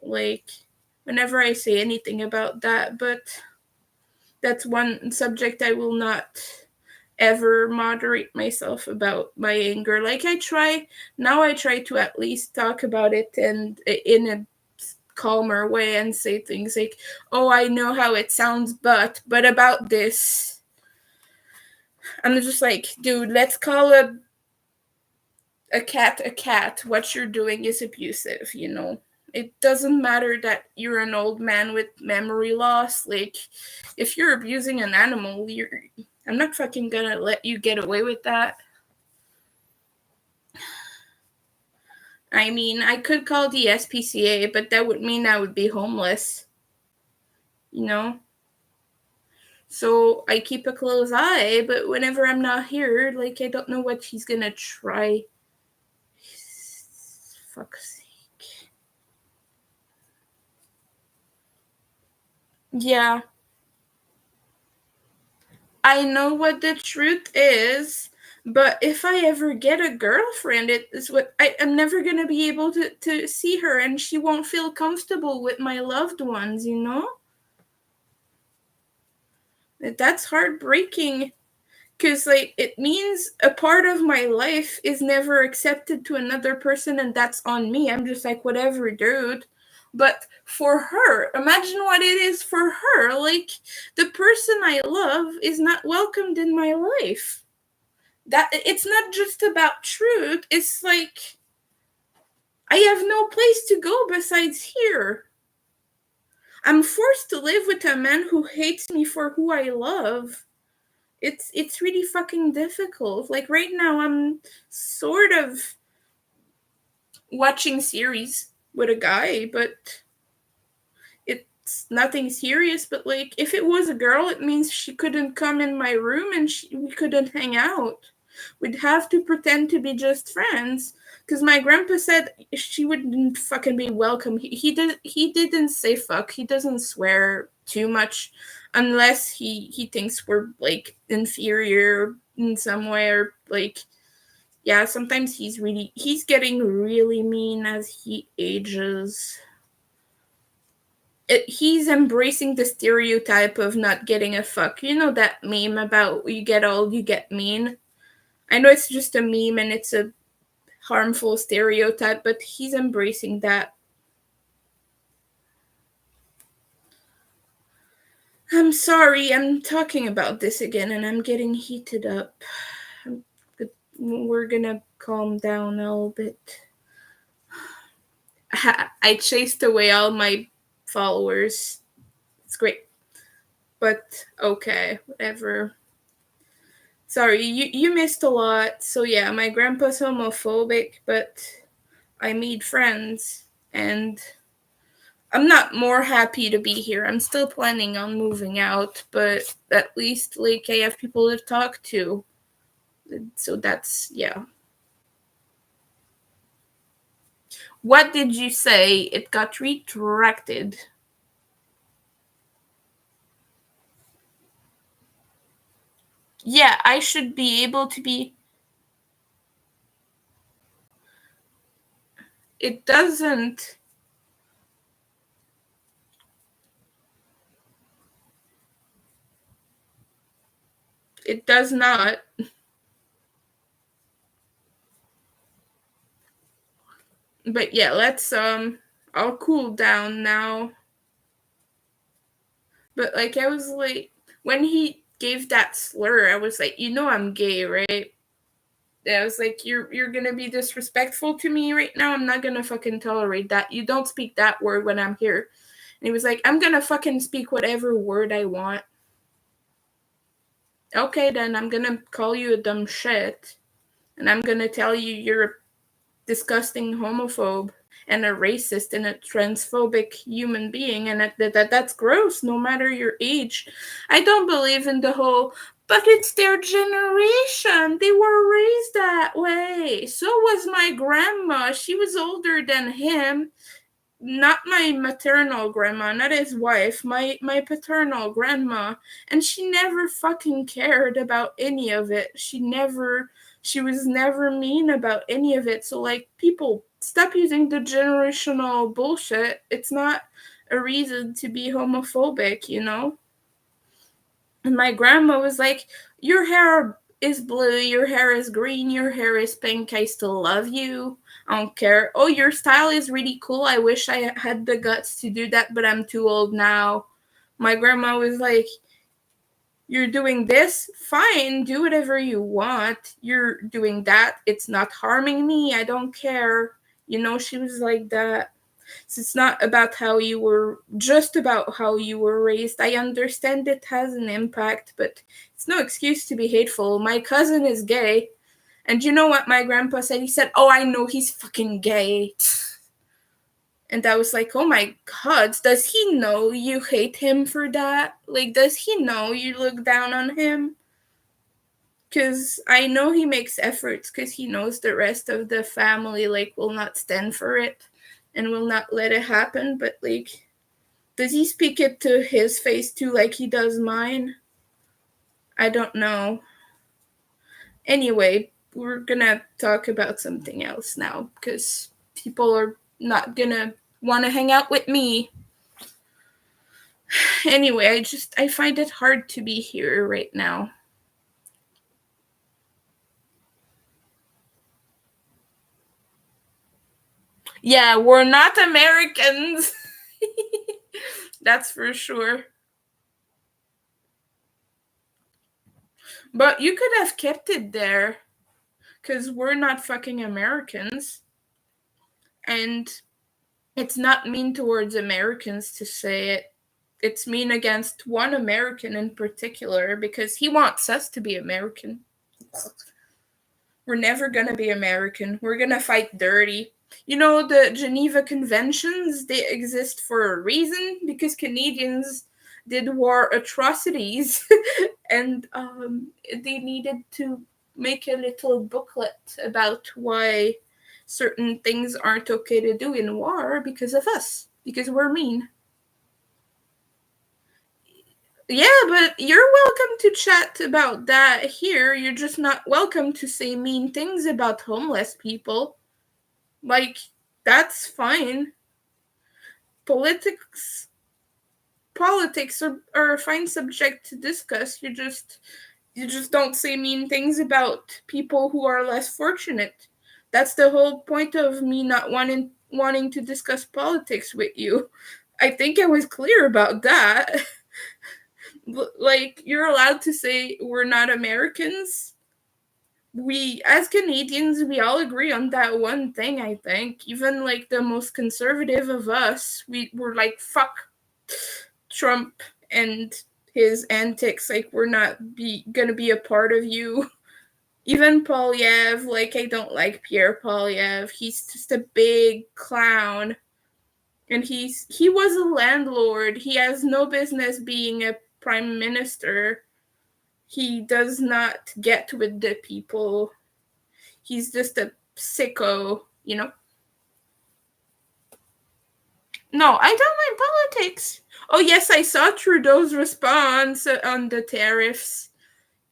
like whenever I say anything about that, but that's one subject I will not ever moderate myself about my anger. Like, I try to at least talk about it and in a calmer way and say things like, oh, I know how it sounds, but about this. I'm just like, dude, let's call a cat a cat. What you're doing is abusive, you know. It doesn't matter that you're an old man with memory loss. Like, if you're abusing an animal, I'm not fucking gonna let you get away with that. I mean, I could call the SPCA, but that would mean I would be homeless, you know? So I keep a close eye, but whenever I'm not here, like, I don't know what he's gonna try. Fuck's sake. Yeah. I know what the truth is, but if I ever get a girlfriend, it is what I'm never gonna be able to see her, and she won't feel comfortable with my loved ones, you know? That's heartbreaking. Because, like, it means a part of my life is never accepted to another person, and that's on me. I'm just like, whatever, dude. But for her, imagine what it is for her. Like, the person I love is not welcomed in my life. That it's not just about truth. It's like, I have no place to go besides here. I'm forced to live with a man who hates me for who I love. It's really fucking difficult. Like, right now I'm sort of watching series with a guy, but it's nothing serious. But like, if it was a girl, it means she couldn't come in my room, and we couldn't hang out. We'd have to pretend to be just friends, because my grandpa said she wouldn't fucking be welcome. He didn't say fuck. He doesn't swear too much, unless he thinks we're like inferior in some way, or like, yeah, sometimes he's getting really mean as he ages. He's embracing the stereotype of not getting a fuck. You know that meme about you get old, you get mean? I know it's just a meme and it's a harmful stereotype, but he's embracing that. I'm sorry, I'm talking about this again and I'm getting heated up. We're gonna calm down a little bit. I chased away all my followers. It's great. But okay, whatever. Sorry, you missed a lot. So yeah, my grandpa's homophobic, but I made friends, and I'm not more happy to be here. I'm still planning on moving out, but at least like I have people to talk to. So that's yeah. What did you say? It got retracted. Yeah, I should be able to be. It doesn't. It does not. But yeah, let's I'll cool down now. But like I was like when he gave that slur, I was like, you know I'm gay, right? I was like, you're gonna be disrespectful to me right now. I'm not gonna fucking tolerate that. You don't speak that word when I'm here. And he was like, I'm gonna fucking speak whatever word I want. Okay, then I'm gonna call you a dumb shit. And I'm gonna tell you you're a disgusting homophobe and a racist and a transphobic human being, and that's gross no matter your age. I don't believe in the whole but it's their generation, they were raised that way. So was my grandma, she was older than him. Not my maternal grandma, not his wife, my paternal grandma, and she never fucking cared about any of it. She was never mean about any of it. So like people stop using the generational bullshit. It's not a reason to be homophobic, you know? And my grandma was like, your hair is blue, your hair is green, your hair is pink, I still love you. I don't care. Oh, your style is really cool. I wish I had the guts to do that, but I'm too old now. My grandma was like, you're doing this? Fine, do whatever you want. You're doing that. It's not harming me. I don't care. You know, she was like that. So it's not about how you were, just about how you were raised. I understand it has an impact, but it's no excuse to be hateful. My cousin is gay. And you know what my grandpa said? He said, oh, I know he's fucking gay. And I was like, oh my god, does he know you hate him for that? Like, does he know you look down on him? Because I know he makes efforts because he knows the rest of the family, like, will not stand for it and will not let it happen. But, like, does he speak it to his face too, like he does mine? I don't know. Anyway, we're gonna talk about something else now because people are not gonna want to hang out with me. Anyway, I find it hard to be here right now. Yeah, we're not Americans. That's for sure. But you could have kept it there because we're not fucking Americans. And it's not mean towards Americans to say it. It's mean against one American in particular because he wants us to be American. We're never gonna be American. We're gonna fight dirty. You know, the Geneva Conventions, they exist for a reason because Canadians did war atrocities and they needed to make a little booklet about why certain things aren't okay to do in war because of us, because we're mean. Yeah, but you're welcome to chat about that here. You're just not welcome to say mean things about homeless people. Like, that's fine. Politics are a fine subject to discuss. You just don't say mean things about people who are less fortunate. That's the whole point of me not wanting to discuss politics with you. I think I was clear about that. Like, you're allowed to say we're not Americans. We, as Canadians, we all agree on that one thing, I think. Even, like, the most conservative of us, we were like, fuck Trump and his antics. Like, we're not gonna be a part of you. Even Polyev, like, I don't like Pierre Polyev. He's just a big clown. And he was a landlord. He has no business being a prime minister. He does not get with the people. He's just a sicko. No, I don't mind politics. Oh, yes, I saw Trudeau's response on the tariffs.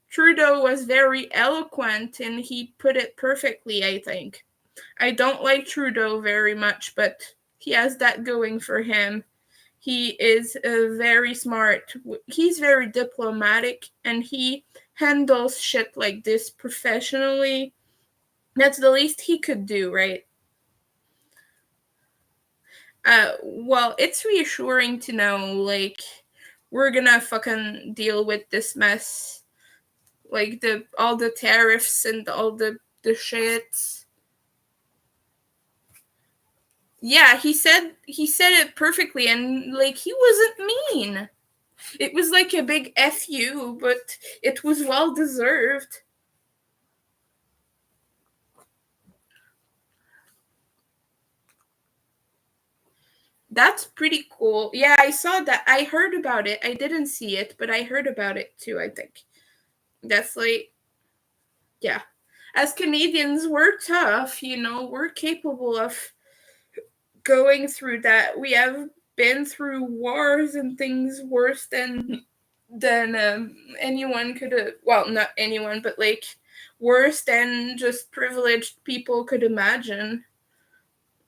Trudeau was very eloquent and he put it perfectly, I think. I don't like Trudeau very much, but he has that going for him. He is very smart. He's very diplomatic and he handles shit like this professionally. That's the least he could do, right? Well, it's reassuring to know, like, we're gonna fucking deal with this mess. Like, all the tariffs and all the shit. Yeah, he said it perfectly, and, like, he wasn't mean. It was like a big fu, but it was well deserved. That's pretty cool. Yeah, I saw that. I heard about it. I didn't see it, but I heard about it too, I think. That's like, yeah. As Canadians, we're tough, we're capable of going through that. We have been through wars and things worse than anyone could have. Well, not anyone, but like worse than just privileged people could imagine.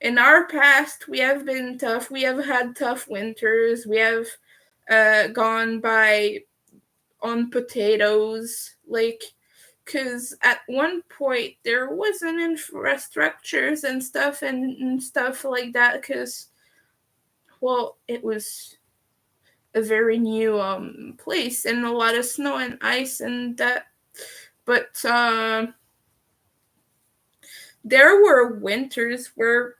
In our past, we have been tough. We have had tough winters. We have gone by on potatoes, like, because at one point there wasn't infrastructures and stuff like that, because, well, it was a very new place and a lot of snow and ice and that. But there were winters where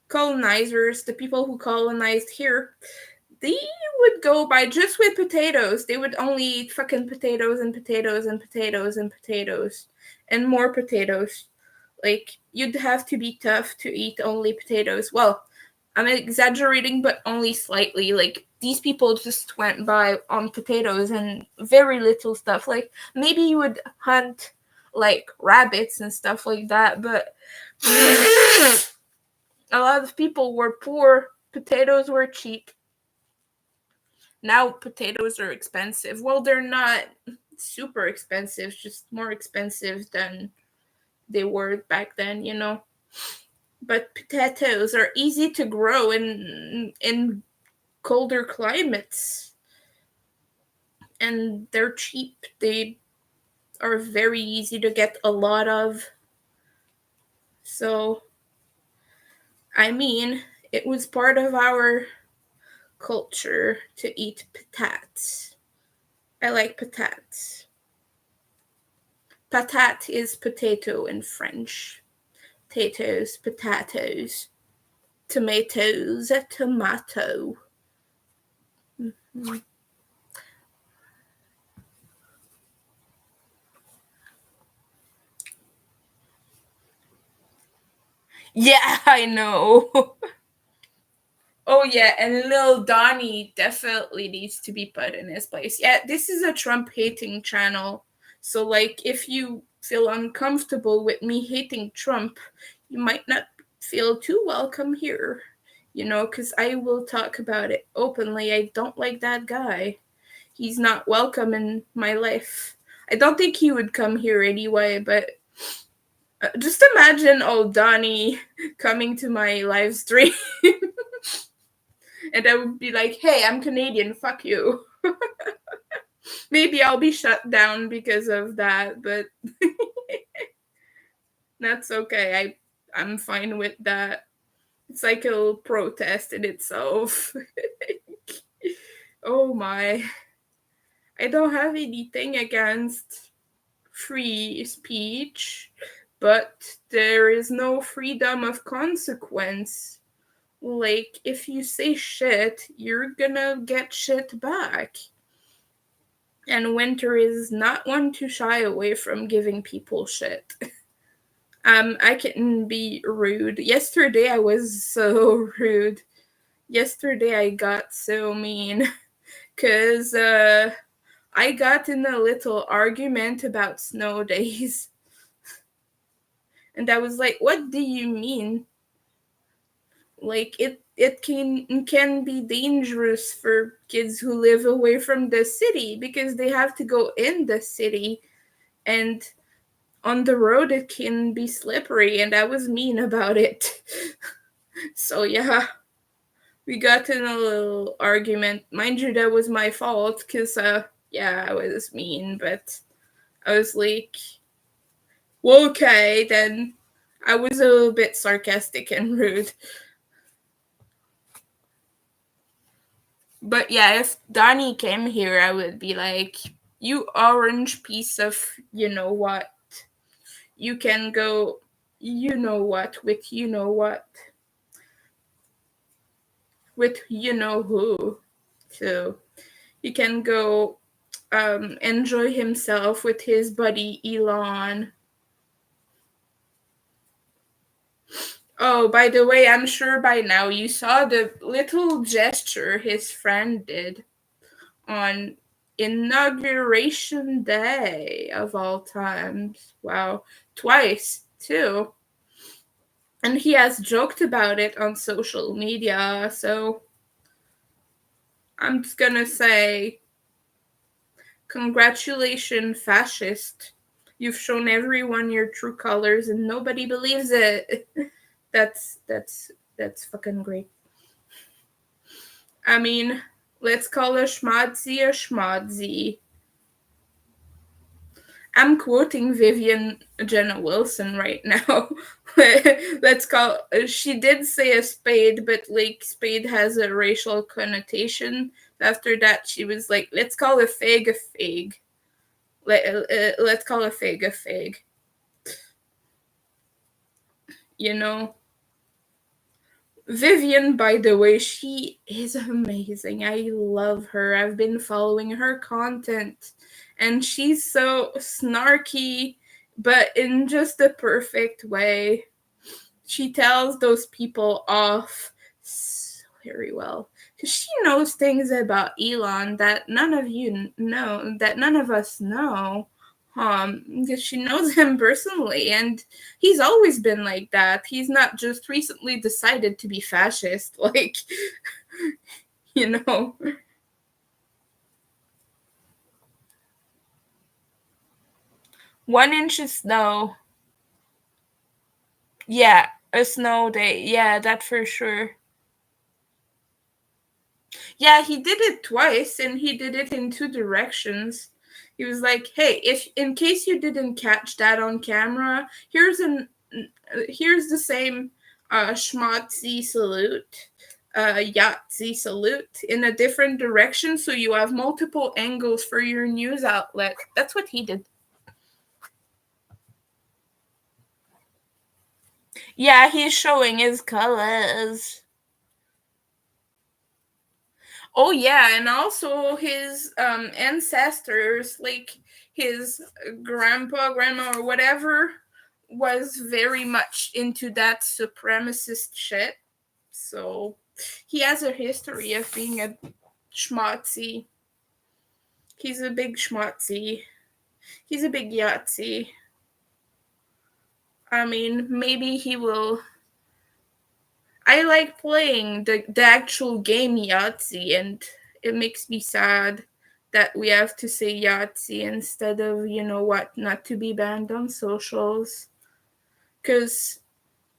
colonizers, the people who colonized here, they would go by just with potatoes. They would only eat fucking potatoes and potatoes and potatoes and potatoes and more potatoes. Like, you'd have to be tough to eat only potatoes. Well, I'm exaggerating, but only slightly. Like, these people just went by on potatoes and very little stuff. Like, maybe you would hunt, like, rabbits and stuff like that, but a lot of people were poor. Potatoes were cheap. Now potatoes are expensive. Well, they're not super expensive, just more expensive than they were back then. But potatoes are easy to grow in colder climates, and they're cheap. They are very easy to get a lot of. So, I mean, it was part of our culture to eat patates. I like patates. Patate is potato in French. Potatoes, potatoes. Tomatoes, a tomato. Mm-hmm. Yeah, I know. Oh yeah, and little Donnie definitely needs to be put in his place. Yeah, this is a Trump hating channel. So, like, if you feel uncomfortable with me hating Trump, you might not feel too welcome here. Because I will talk about it openly. I don't like that guy. He's not welcome in my life. I don't think he would come here anyway, but just imagine old Donnie coming to my live stream. And I would be like, hey, I'm Canadian, fuck you. Maybe I'll be shut down because of that, but that's okay. I'm fine with that. It's like a little protest in itself. Oh my. I don't have anything against free speech, but there is no freedom of consequence. Like, if you say shit, you're gonna get shit back. And Winter is not one to shy away from giving people shit. I can be rude. Yesterday I was so rude. Yesterday I got so mean because I got in a little argument about snow days. And I was like, what do you mean? Like it can be dangerous for kids who live away from the city because they have to go in the city, and on the road it can be slippery, and I was mean about it. So yeah, we got in a little argument. Mind you, that was my fault because yeah, I was mean, but I was like, well, okay, then I was a little bit sarcastic and rude. But yeah, if Donnie came here, I would be like, you orange piece of you know what. You can go, you know what, with you know what. With you know who. So he can go enjoy himself with his buddy Elon. Oh, by the way, I'm sure by now you saw the little gesture his friend did on Inauguration Day of all times. Wow. Twice, too. And he has joked about it on social media, so I'm just gonna say, congratulations, fascist. You've shown everyone your true colors and nobody believes it. That's fucking great. I mean, let's call a schmadzi a schmadzi. I'm quoting Vivian Jenna Wilson right now. Let's call. She did say a spade, but like spade has a racial connotation. After that, she was like, "Let's call a fig a fig. Let's call a fig a fig." You know, Vivian, by the way, she is amazing. I love her. I've been following her content, and she's so snarky, but in just the perfect way. She tells those people off so very well because she knows things about Elon that none of you know, that none of us know. Because she knows him personally, and he's always been like that. He's not just recently decided to be fascist, like, you know. 1 inch of snow. Yeah, a snow day. Yeah, that for sure. Yeah, he did it twice, and he did it in two directions. He was like, "Hey, if in case you didn't catch that on camera, here's the same schmatzy salute, Yahtzee salute in a different direction, so you have multiple angles for your news outlet." That's what he did. Yeah, he's showing his colors. Oh yeah, and also his ancestors, like his grandpa, grandma, or whatever, was very much into that supremacist shit. So he has a history of being a schmatzy. He's a big schmatzy. He's a big Yahtzee. I mean, maybe he will. I like playing the actual game Yahtzee, and it makes me sad that we have to say Yahtzee instead of, you know what, not to be banned on socials. Because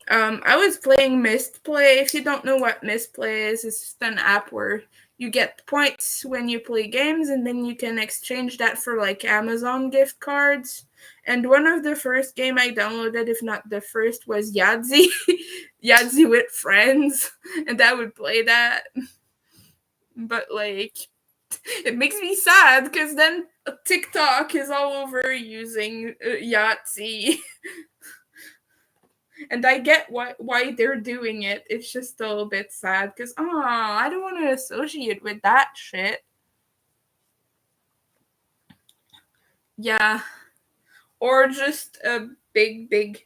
I was playing Mistplay. If you don't know what Mistplay is, it's just an app where you get points when you play games, and then you can exchange that for like Amazon gift cards. And one of the first game I downloaded, if not the first, was Yahtzee, Yahtzee with friends, and I would play that. But like, it makes me sad because then TikTok is all over using Yahtzee. And I get why they're doing it. It's just a little bit sad because I don't want to associate with that shit. Yeah, or just a big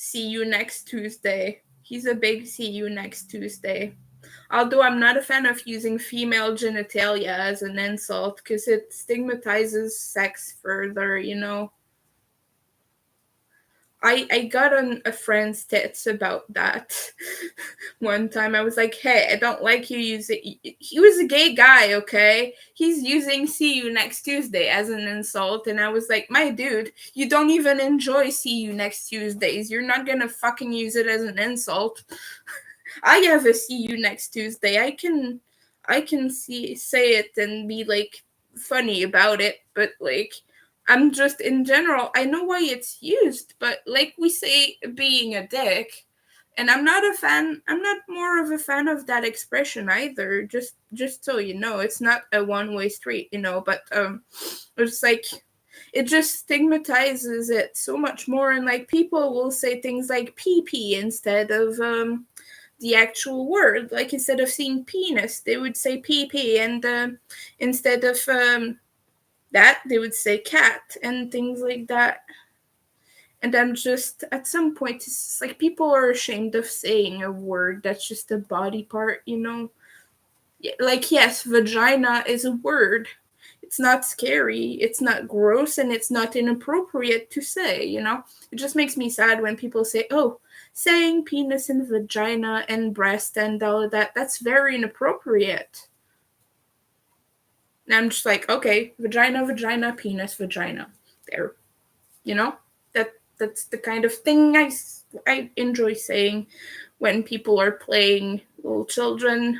see you next Tuesday. He's a big see you next Tuesday. Although I'm not a fan of using female genitalia as an insult because it stigmatizes sex further, you know. I got on a friend's tits about that one time. I was like, hey, I don't like you using. He was a gay guy, okay? He's using see you next Tuesday as an insult. And I was like, my dude, you don't even enjoy see you next Tuesdays. You're not gonna fucking use it as an insult. I have a see you next Tuesday. I can say it and be like funny about it, but like I'm just in general, I know why it's used, but like we say being a dick, and I'm not more of a fan of that expression either. Just so you know, it's not a one-way street, you know, but it's like it just stigmatizes it so much more, and like people will say things like pee instead of the actual word. Like instead of saying penis, they would say pee, and instead of that, they would say cat and things like that. And I'm just at some point, it's like people are ashamed of saying a word that's just a body part, you know. Like yes, vagina is a word. It's not scary, it's not gross, and it's not inappropriate to say, you know? It just makes me sad when people say, oh, saying penis and vagina and breast and all of that, that's very inappropriate. And I'm just like, okay, vagina, penis, vagina. There. You know? That's the kind of thing I enjoy saying when people are playing little children.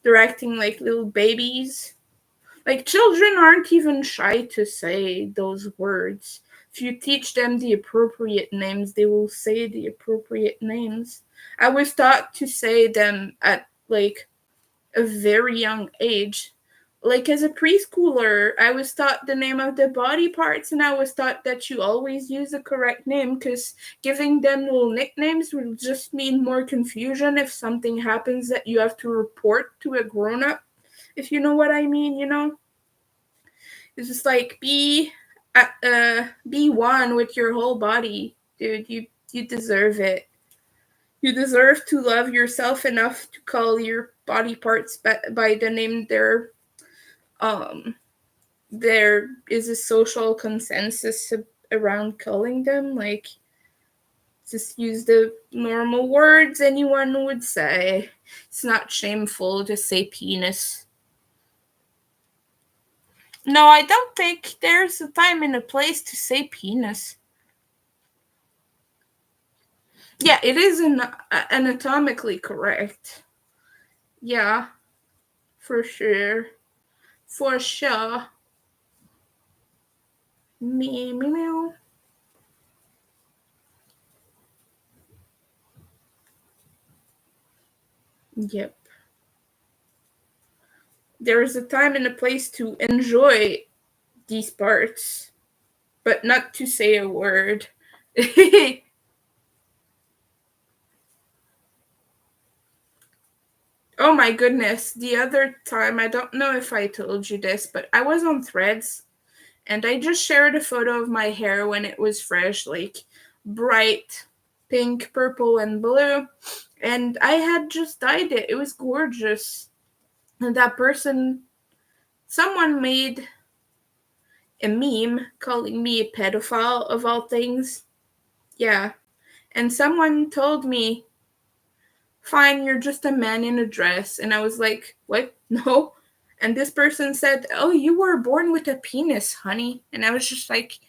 They're acting like little babies. Like, children aren't even shy to say those words. If you teach them the appropriate names, they will say the appropriate names. I was taught to say them at, like, a very young age. Like, as a preschooler, I was taught the name of the body parts, and I was taught that you always use the correct name, because giving them little nicknames will just mean more confusion if something happens that you have to report to a grown-up, if you know what I mean, you know? It's just like be one with your whole body, dude. You deserve it. You deserve to love yourself enough to call your body parts by the name um there is a social consensus around calling them. Like, just use the normal words anyone would say. It's not shameful to say penis. No, I don't think there's a time and a place to say penis. Yeah, it is anatomically correct. Yeah, for sure. For sure. Meow. Yep. There is a time and a place to enjoy these parts, but not to say a word. Oh my goodness. The other time, I don't know if I told you this, but I was on Threads and I just shared a photo of my hair when it was fresh, like bright pink, purple, and blue. And I had just dyed it. It was gorgeous. And that person, someone made a meme calling me a pedophile of all things. Yeah. And someone told me, fine, you're just a man in a dress. And I was like, what? No. And this person said, oh, you were born with a penis, honey. And I was just like,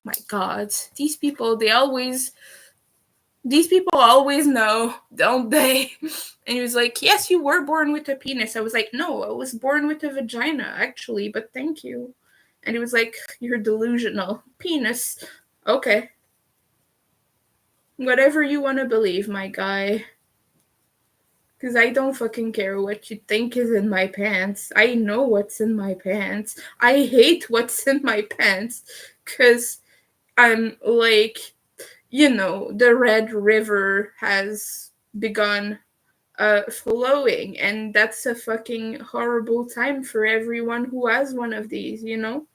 my God, these people always know, don't they? And he was like, yes, you were born with a penis. I was like, no, I was born with a vagina, actually, but thank you. And he was like, you're delusional. Penis. Okay. Whatever you want to believe, my guy. Because I don't fucking care what you think is in my pants. I know what's in my pants. I hate what's in my pants. Because I'm like, you know, the Red River has begun flowing. And that's a fucking horrible time for everyone who has one of these, you know?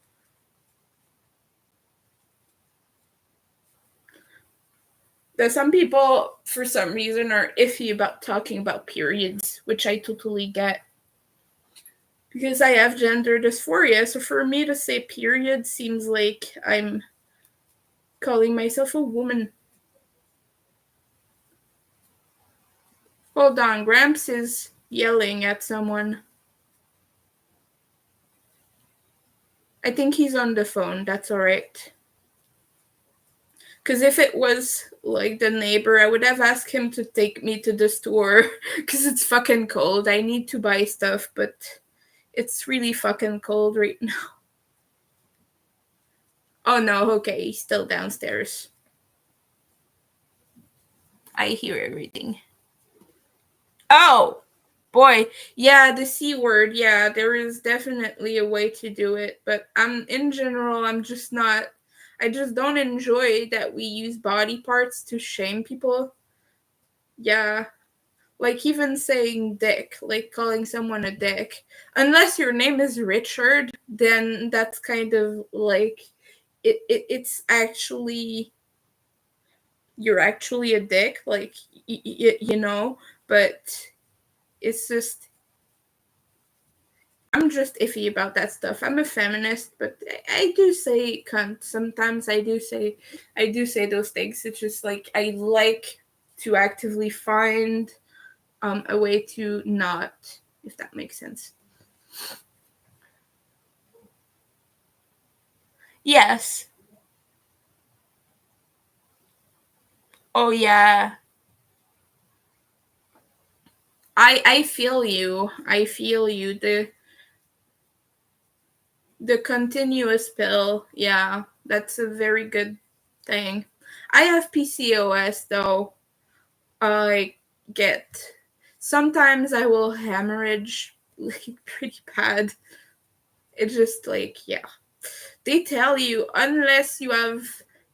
That some people, for some reason, are iffy about talking about periods, which I totally get. Because I have gender dysphoria, so for me to say period seems like I'm calling myself a woman. Hold on, Gramps is yelling at someone. I think he's on the phone, that's alright. Because if it was like the neighbor, I would have asked him to take me to the store because it's fucking cold. I need to buy stuff, but it's really fucking cold right now. Oh no, okay, he's still downstairs. I hear everything. Oh, boy. Yeah, the C word. Yeah, there is definitely a way to do it, but in general, I'm just not. I just don't enjoy that we use body parts to shame people. Yeah, like even saying dick, like calling someone a dick. Unless your name is Richard, then that's kind of like it's actually you're actually a dick, like you know, but it's just I'm just iffy about that stuff. I'm a feminist, but I do say cunt sometimes. I do say those things. It's just like I like to actively find a way to not, if that makes sense. Yes. Oh yeah. I feel you. I feel you. The continuous pill. Yeah, that's a very good thing. I have PCOS though. I get sometimes I will hemorrhage like pretty bad. It's just like yeah. They tell you unless you have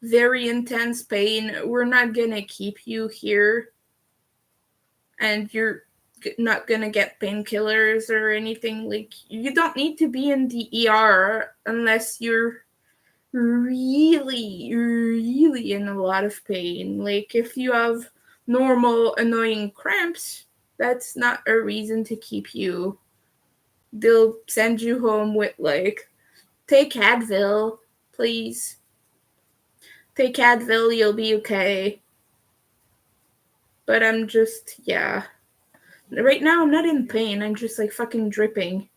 very intense pain, we're not gonna keep you here and you're not gonna get painkillers or anything. Like you don't need to be in the ER unless you're really in a lot of pain. Like if you have normal annoying cramps, that's not a reason to keep you. They'll send you home with like take Advil, please. Take Advil, you'll be okay. But I'm just yeah. Right now I'm not in pain. I'm just like fucking dripping.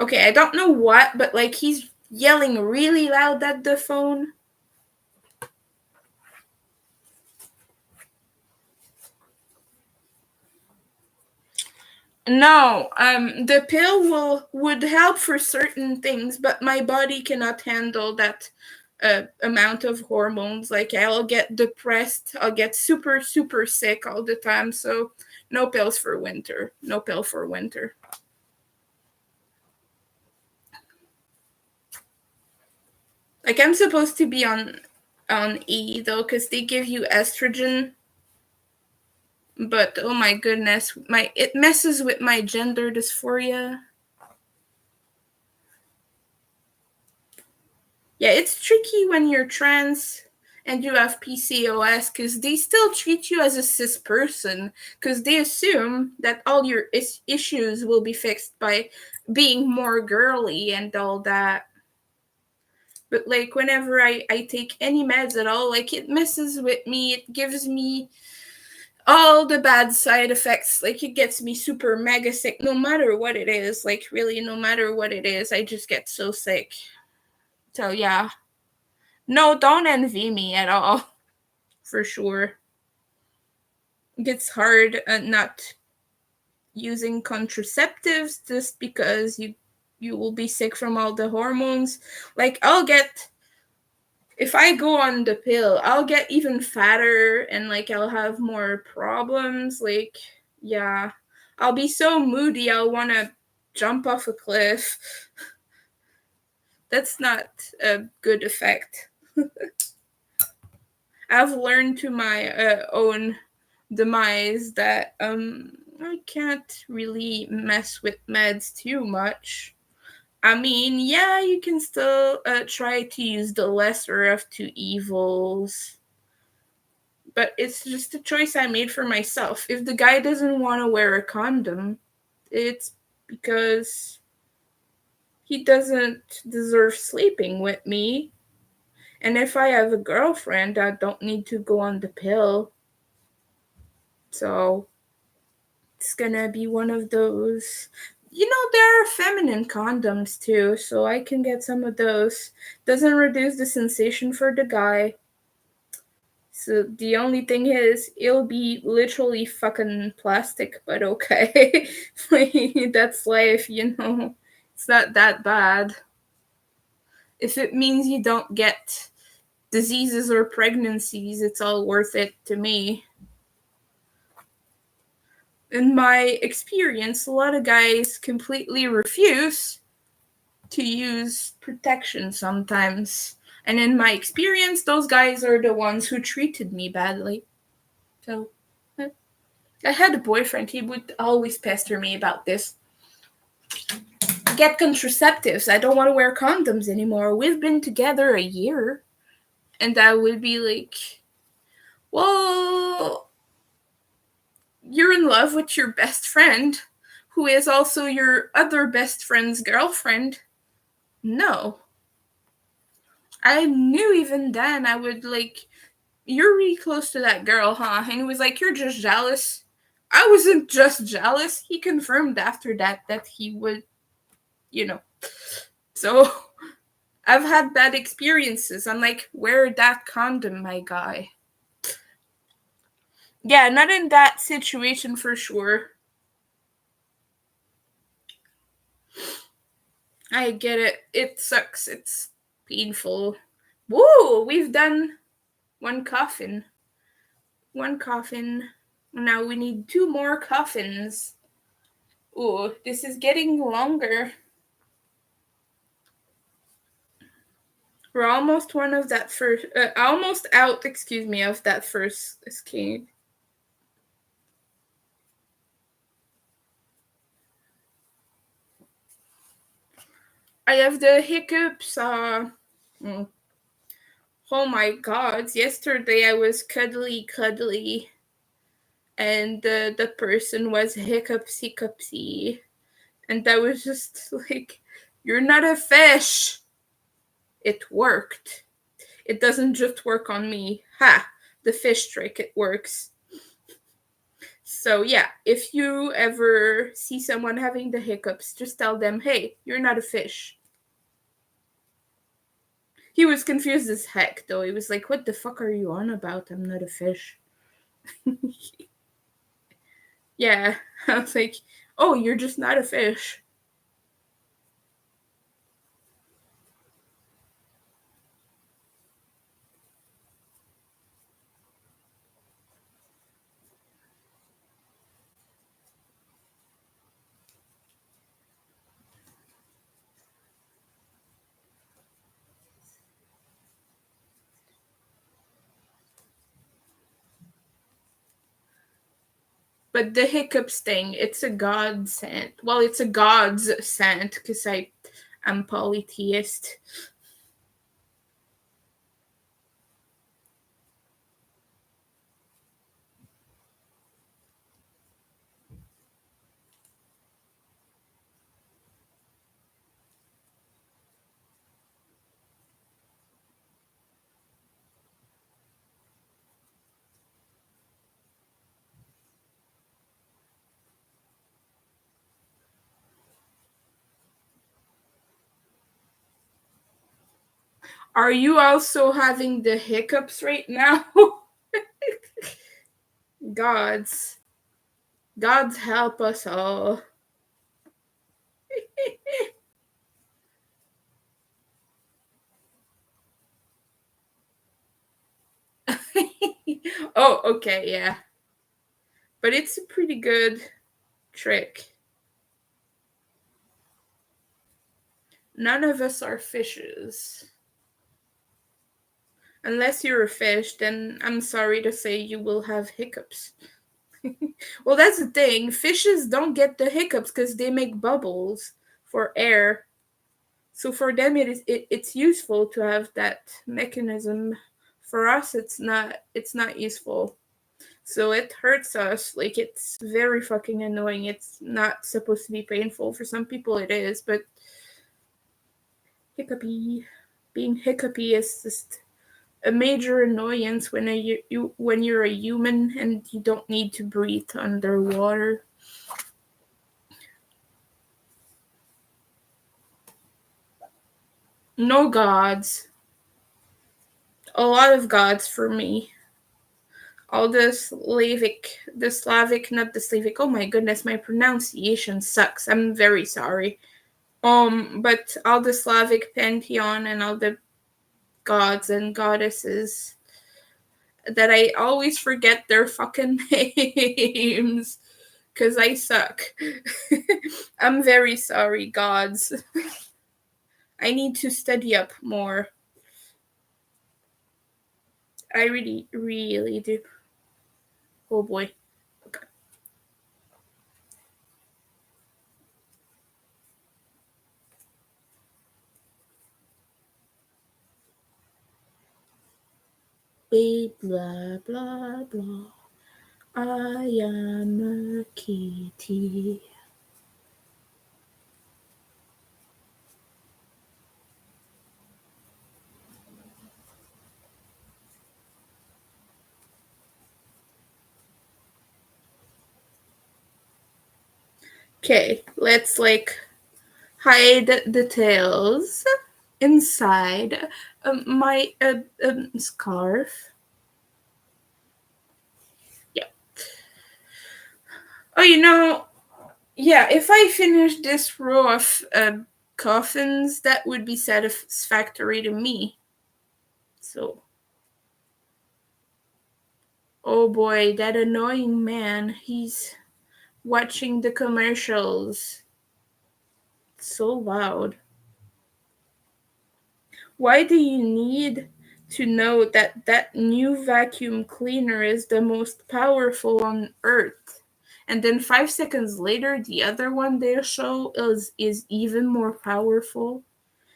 Okay, I don't know what, but like he's yelling really loud at the phone. No, the pill would help for certain things, but my body cannot handle that amount of hormones. Like I'll get depressed, I'll get super sick all the time. So no pills for winter. No pill for winter. Like I'm supposed to be on E though, because they give you estrogen. But oh my goodness, it messes with my gender dysphoria. Yeah, it's tricky when you're trans and you have PCOS because they still treat you as a cis person because they assume that all your issues will be fixed by being more girly and all that. But like whenever I take any meds at all, like it messes with me. It gives me all the bad side effects. Like it gets me super mega sick no matter what it is. Like really no matter what it is, I just get so sick. So yeah. No, don't envy me at all. For sure. It gets hard not using contraceptives just because you will be sick from all the hormones. Like I'll get if I go on the pill, I'll get even fatter and like I'll have more problems. Like yeah, I'll be so moody I'll want to jump off a cliff. That's not a good effect. I've learned to my own demise that I can't really mess with meds too much. I mean, yeah, you can still try to use the lesser of two evils, but it's just a choice I made for myself. If the guy doesn't want to wear a condom, it's because he doesn't deserve sleeping with me. And if I have a girlfriend, I don't need to go on the pill. So it's gonna be one of those. There are feminine condoms too, so I can get some of those. Doesn't reduce the sensation for the guy. So the only thing is, it'll be literally fucking plastic, but okay. That's life. It's not that bad. If it means you don't get diseases or pregnancies, it's all worth it to me. In my experience, a lot of guys completely refuse to use protection sometimes. And in my experience, those guys are the ones who treated me badly. So, I had a boyfriend, he would always pester me about this. Get contraceptives. I don't want to wear condoms anymore. We've been together a year. And I would be like, well, you're in love with your best friend, who is also your other best friend's girlfriend. No. I knew even then I would like, you're really close to that girl, huh? And he was like, you're just jealous. I wasn't just jealous. He confirmed after that he would, you know. So I've had bad experiences. I'm like, wear that condom, my guy. Yeah, not in that situation for sure. I get it. It sucks. It's painful. Woo! We've done one coffin. One coffin. Now we need two more coffins. Ooh, this is getting longer. We're almost one of that first. Almost out. Excuse me, of that first escape. I have the hiccups. Oh my god! Yesterday I was cuddly, and the person was hiccupsy, and I was just like, "You're not a fish." It worked. It doesn't just work on me. Ha! The fish trick. It works. So yeah, if you ever see someone having the hiccups, just tell them, "Hey, you're not a fish." He was confused as heck, though. He was like, "What the fuck are you on about? I'm not a fish." Yeah, I was like, "Oh, you're just not a fish." But the hiccups thing, it's a godsend. Well, it's a god's sent because I'm polytheist. Are you also having the hiccups right now? Gods. Gods help us all. Oh, okay, yeah. But it's a pretty good trick. None of us are fishes. Unless you're a fish, then I'm sorry to say you will have hiccups. Well, that's the thing. Fishes don't get the hiccups because they make bubbles for air. So for them, it's useful to have that mechanism. For us, it's not useful. So it hurts us. Like, it's very fucking annoying. It's not supposed to be painful. For some people, it is, but hiccupy. Being hiccupy is just a major annoyance when you're a human and you don't need to breathe underwater. No gods. A lot of gods for me. All the Slavic, not the Slavic. Oh my goodness, my pronunciation sucks. I'm very sorry. But all the Slavic pantheon and all the gods and goddesses that I always forget their fucking names because I suck. I'm very sorry, gods. I need to study up more. I really, really do. Oh boy. Okay. Blah, blah, blah. I am a kitty. Okay, let's hide the tails inside my scarf. Yeah. Oh, yeah, if I finish this row of coffins, that would be satisfactory to me. So, oh boy, that annoying man, he's watching the commercials. So loud. Why do you need to know that that new vacuum cleaner is the most powerful on Earth? And then 5 seconds later, the other one they show is even more powerful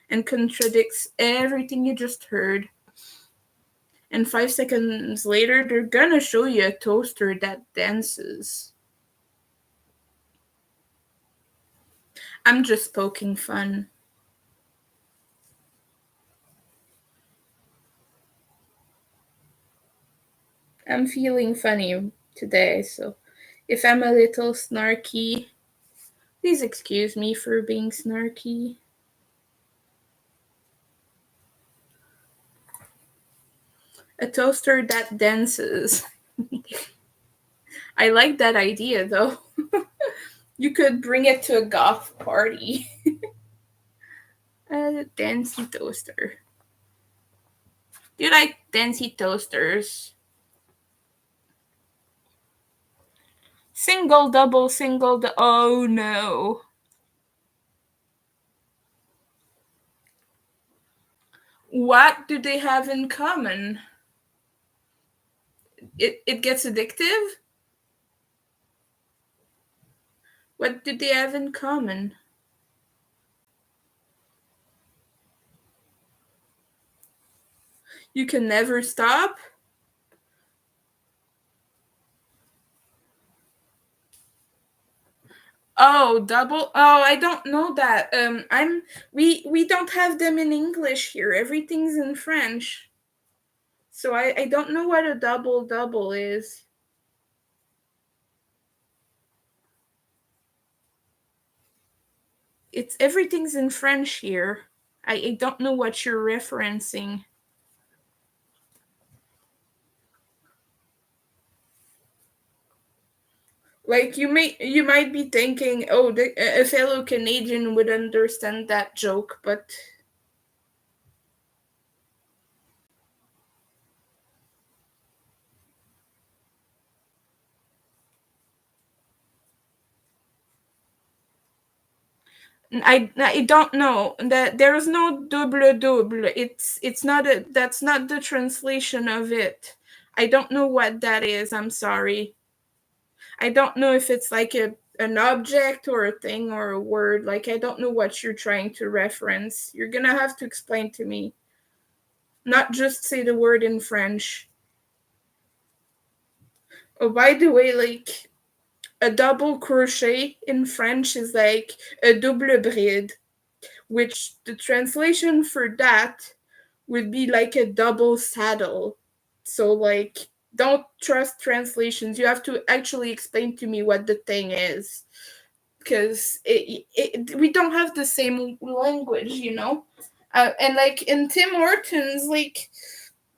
and contradicts everything you just heard. And 5 seconds later, they're gonna show you a toaster that dances. I'm just poking fun. I'm feeling funny today, so if I'm a little snarky, please excuse me for being snarky. A toaster that dances. I like that idea though. You could bring it to a goth party. A dancey toaster. Do you like dancey toasters? Single, double, single, oh no. What do they have in common? It gets addictive? What do they have in common? You can never stop? Oh, double. Oh, I don't know that. We don't have them in English here. Everything's in French. So I don't know what a double double is. It's everything's in French here. I don't know what you're referencing. Like you might be thinking, oh, a fellow Canadian would understand that joke, but I don't know that there is no double double. It's not a that's not the translation of it. I don't know what that is. I'm sorry. I don't know if it's like an object or a thing or a word. Like, I don't know what you're trying to reference. You're gonna have to explain to me. Not just say the word in French. Oh, by the way, like, a double crochet in French is like a double bride, which the translation for that would be like a double saddle. So, like, don't trust translations. You have to actually explain to me what the thing is. Because we don't have the same language, you know? And, like, in Tim Hortons, like,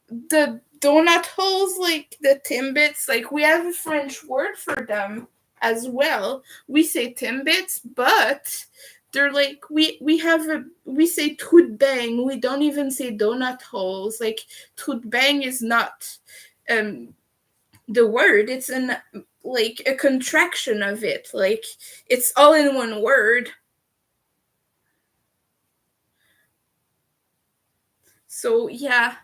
the donut holes, like the timbits, like, we have a French word for them as well. We say timbits, but they're like, we say trou de bang. We don't even say donut holes. Like, trou de bang is not um the word. It's an like a contraction of it. Like, it's all in one word. So yeah.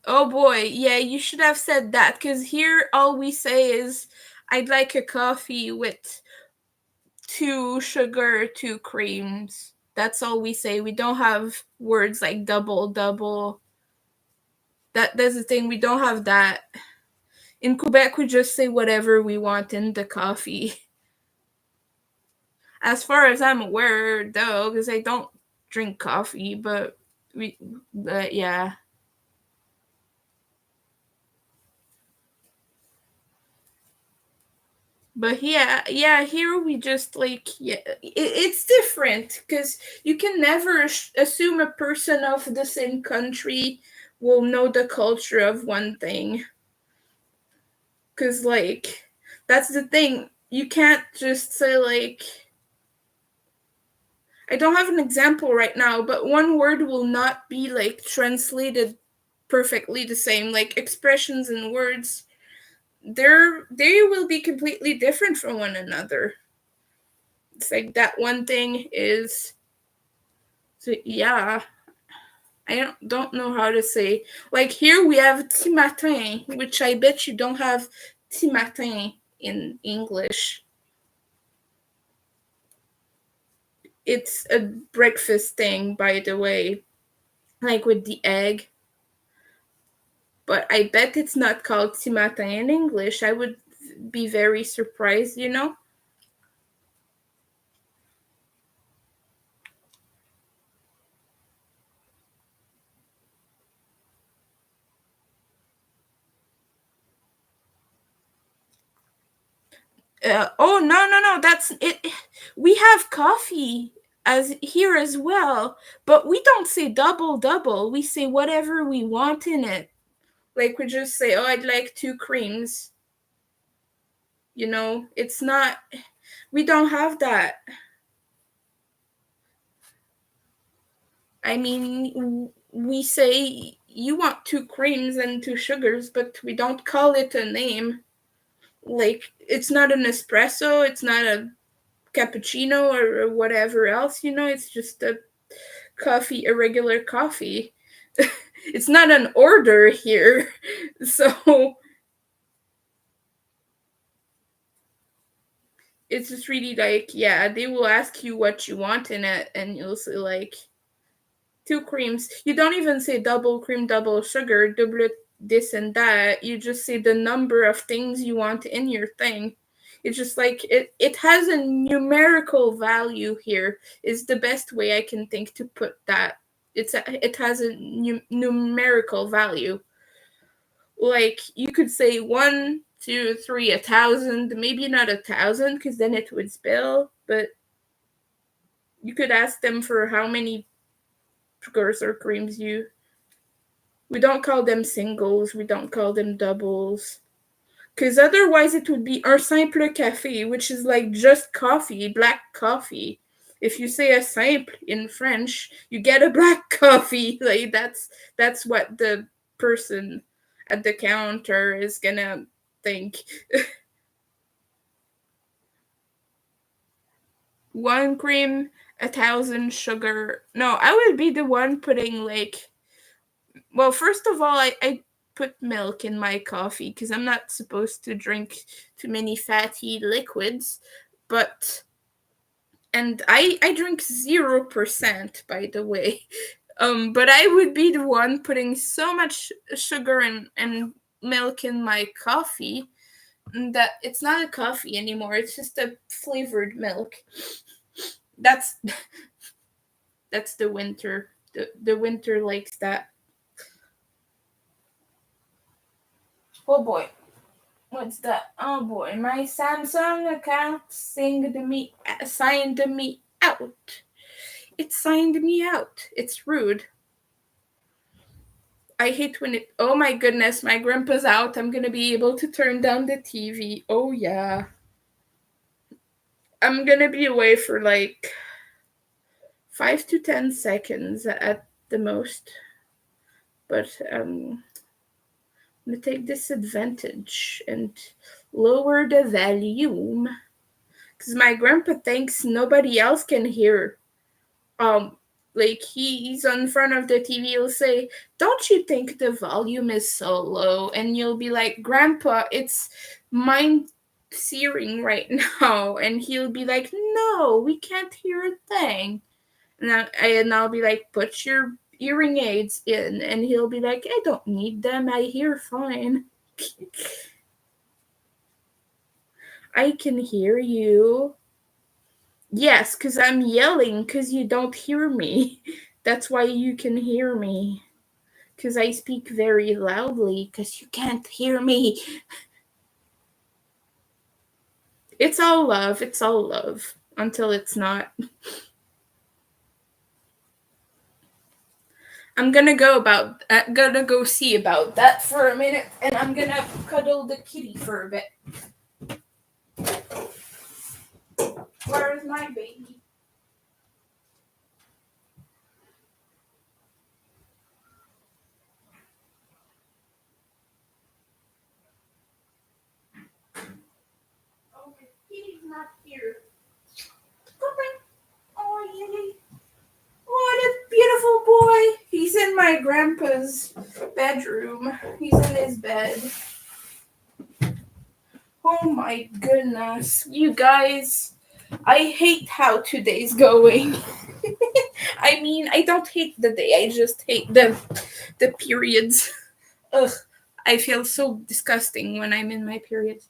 Oh boy, yeah, you should have said that, because here all we say is, I'd like a coffee with 2 sugar, 2 creams. That's all we say. We don't have words like double, double. That's the thing. We don't have that. In Quebec, we just say whatever we want in the coffee. As far as I'm aware, though, because I don't drink coffee, but yeah. But yeah, here we just, like, yeah, it's different because you can never assume a person of the same country will know the culture of one thing. Because, like, that's the thing. You can't just say, like, I don't have an example right now, but one word will not be, like, translated perfectly the same. Like, expressions and words, they will be completely different from one another. It's like that one thing is, so yeah, I don't know how to say. Like, here we have petit matin, which I bet you don't have petit matin in English. It's a breakfast thing, by the way, like with the egg. But I bet it's not called petit matin in English. I would be very surprised, you know? Oh, no, no, no, that's it. We have coffee as here as well, but we don't say double double. We say whatever we want in it. Like, we just say, oh, I'd like 2 creams. You know, it's not. We don't have that. I mean, we say you want 2 creams and 2 sugars, but we don't call it a name. Like, it's not an espresso. It's not a cappuccino or whatever else. You know, it's just a coffee, a regular coffee. It's not an order here. So it's just really like, yeah, they will ask you what you want in it, and you'll say, like, 2 creams. You don't even say double cream, double sugar, double this and that. You just say the number of things you want in your thing. It's just like, it has a numerical value here, is the best way I can think to put that. It has a numerical value. Like, you could say 1, 2, 3, 1,000, maybe not 1,000, because then it would spill, but you could ask them for how many sugars or creams you. We don't call them singles, we don't call them doubles. Because otherwise it would be un simple café, which is like just coffee, black coffee. If you say a simple in French, you get a black coffee. Like, that's what the person at the counter is gonna think. 1 cream, 1,000 sugar. No, I would be the one putting, like, well, first of all, I put milk in my coffee because I'm not supposed to drink too many fatty liquids, but and I drink 0%, by the way. But I would be the one putting so much sugar and milk in my coffee that it's not a coffee anymore. It's just a flavored milk. That's that's the winter. The winter likes that. Oh boy. What's that? Oh boy, my Samsung account signed me out. It signed me out. It's rude. I hate when it. Oh my goodness, my grandpa's out. I'm gonna be able to turn down the TV. Oh yeah. I'm gonna be away for like 5 to 10 seconds at the most. But I'm gonna take this advantage and lower the volume. Because my grandpa thinks nobody else can hear. Um, like he's in front of the TV, he'll say, "Don't you think the volume is so low?" And you'll be like, "Grandpa, it's mind searing right now." And he'll be like, "No, we can't hear a thing." And I'll be like, "Put your hearing aids in." And he'll be like, "I don't need them. I hear fine." I can hear you. Yes, because I'm yelling because you don't hear me. That's why you can hear me. Because I speak very loudly because you can't hear me. It's all love. It's all love. Until it's not. I'm gonna go see about that for a minute, and I'm gonna cuddle the kitty for a bit. Where is my baby? Oh, the kitty's not here. Come on. Oh, yay. What a beautiful boy. He's in my grandpa's bedroom. He's in his bed. Oh my goodness. You guys, I hate how today's going. I mean, I don't hate the day. I just hate the periods. Ugh. I feel so disgusting when I'm in my periods.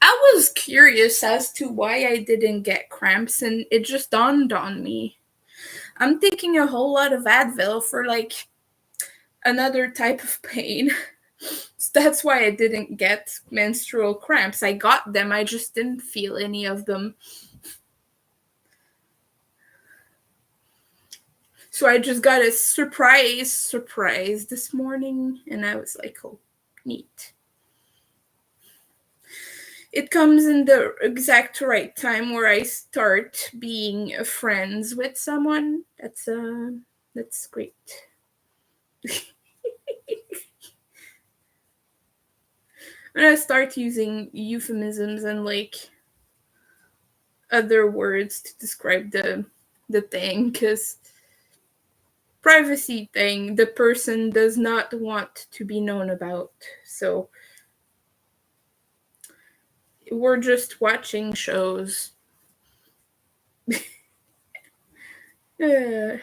I was curious as to why I didn't get cramps, and it just dawned on me. I'm taking a whole lot of Advil for like another type of pain. So that's why I didn't get menstrual cramps. I got them, I just didn't feel any of them. So I just got a surprise this morning, and I was like, oh, neat. It comes in the exact right time where I start being friends with someone. That's great. I'm gonna start using euphemisms and like other words to describe the thing, because privacy thing the person does not want to be known about. So we're just watching shows. uh,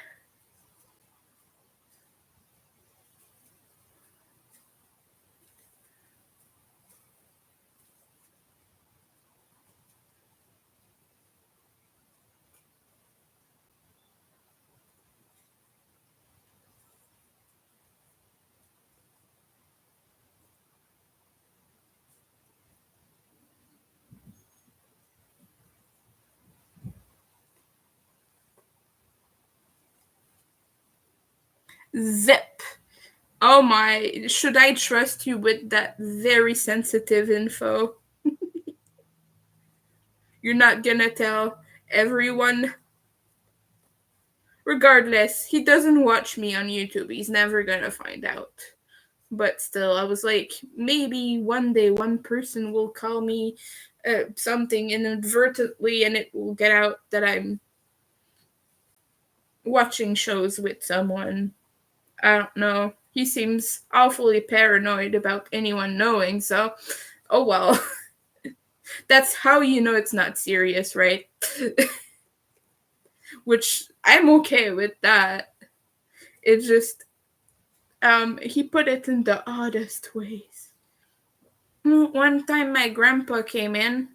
Zip. Oh my, should I trust you with that very sensitive info? You're not gonna tell everyone? Regardless, he doesn't watch me on YouTube. He's never gonna find out. But still, I was like, maybe one day one person will call me something inadvertently and it will get out that I'm watching shows with someone. I don't know. he seems awfully paranoid about anyone knowing, so oh well. That's how you know it's not serious, right? Which I'm okay with that. It's just he put it in the oddest ways. One time my grandpa came in,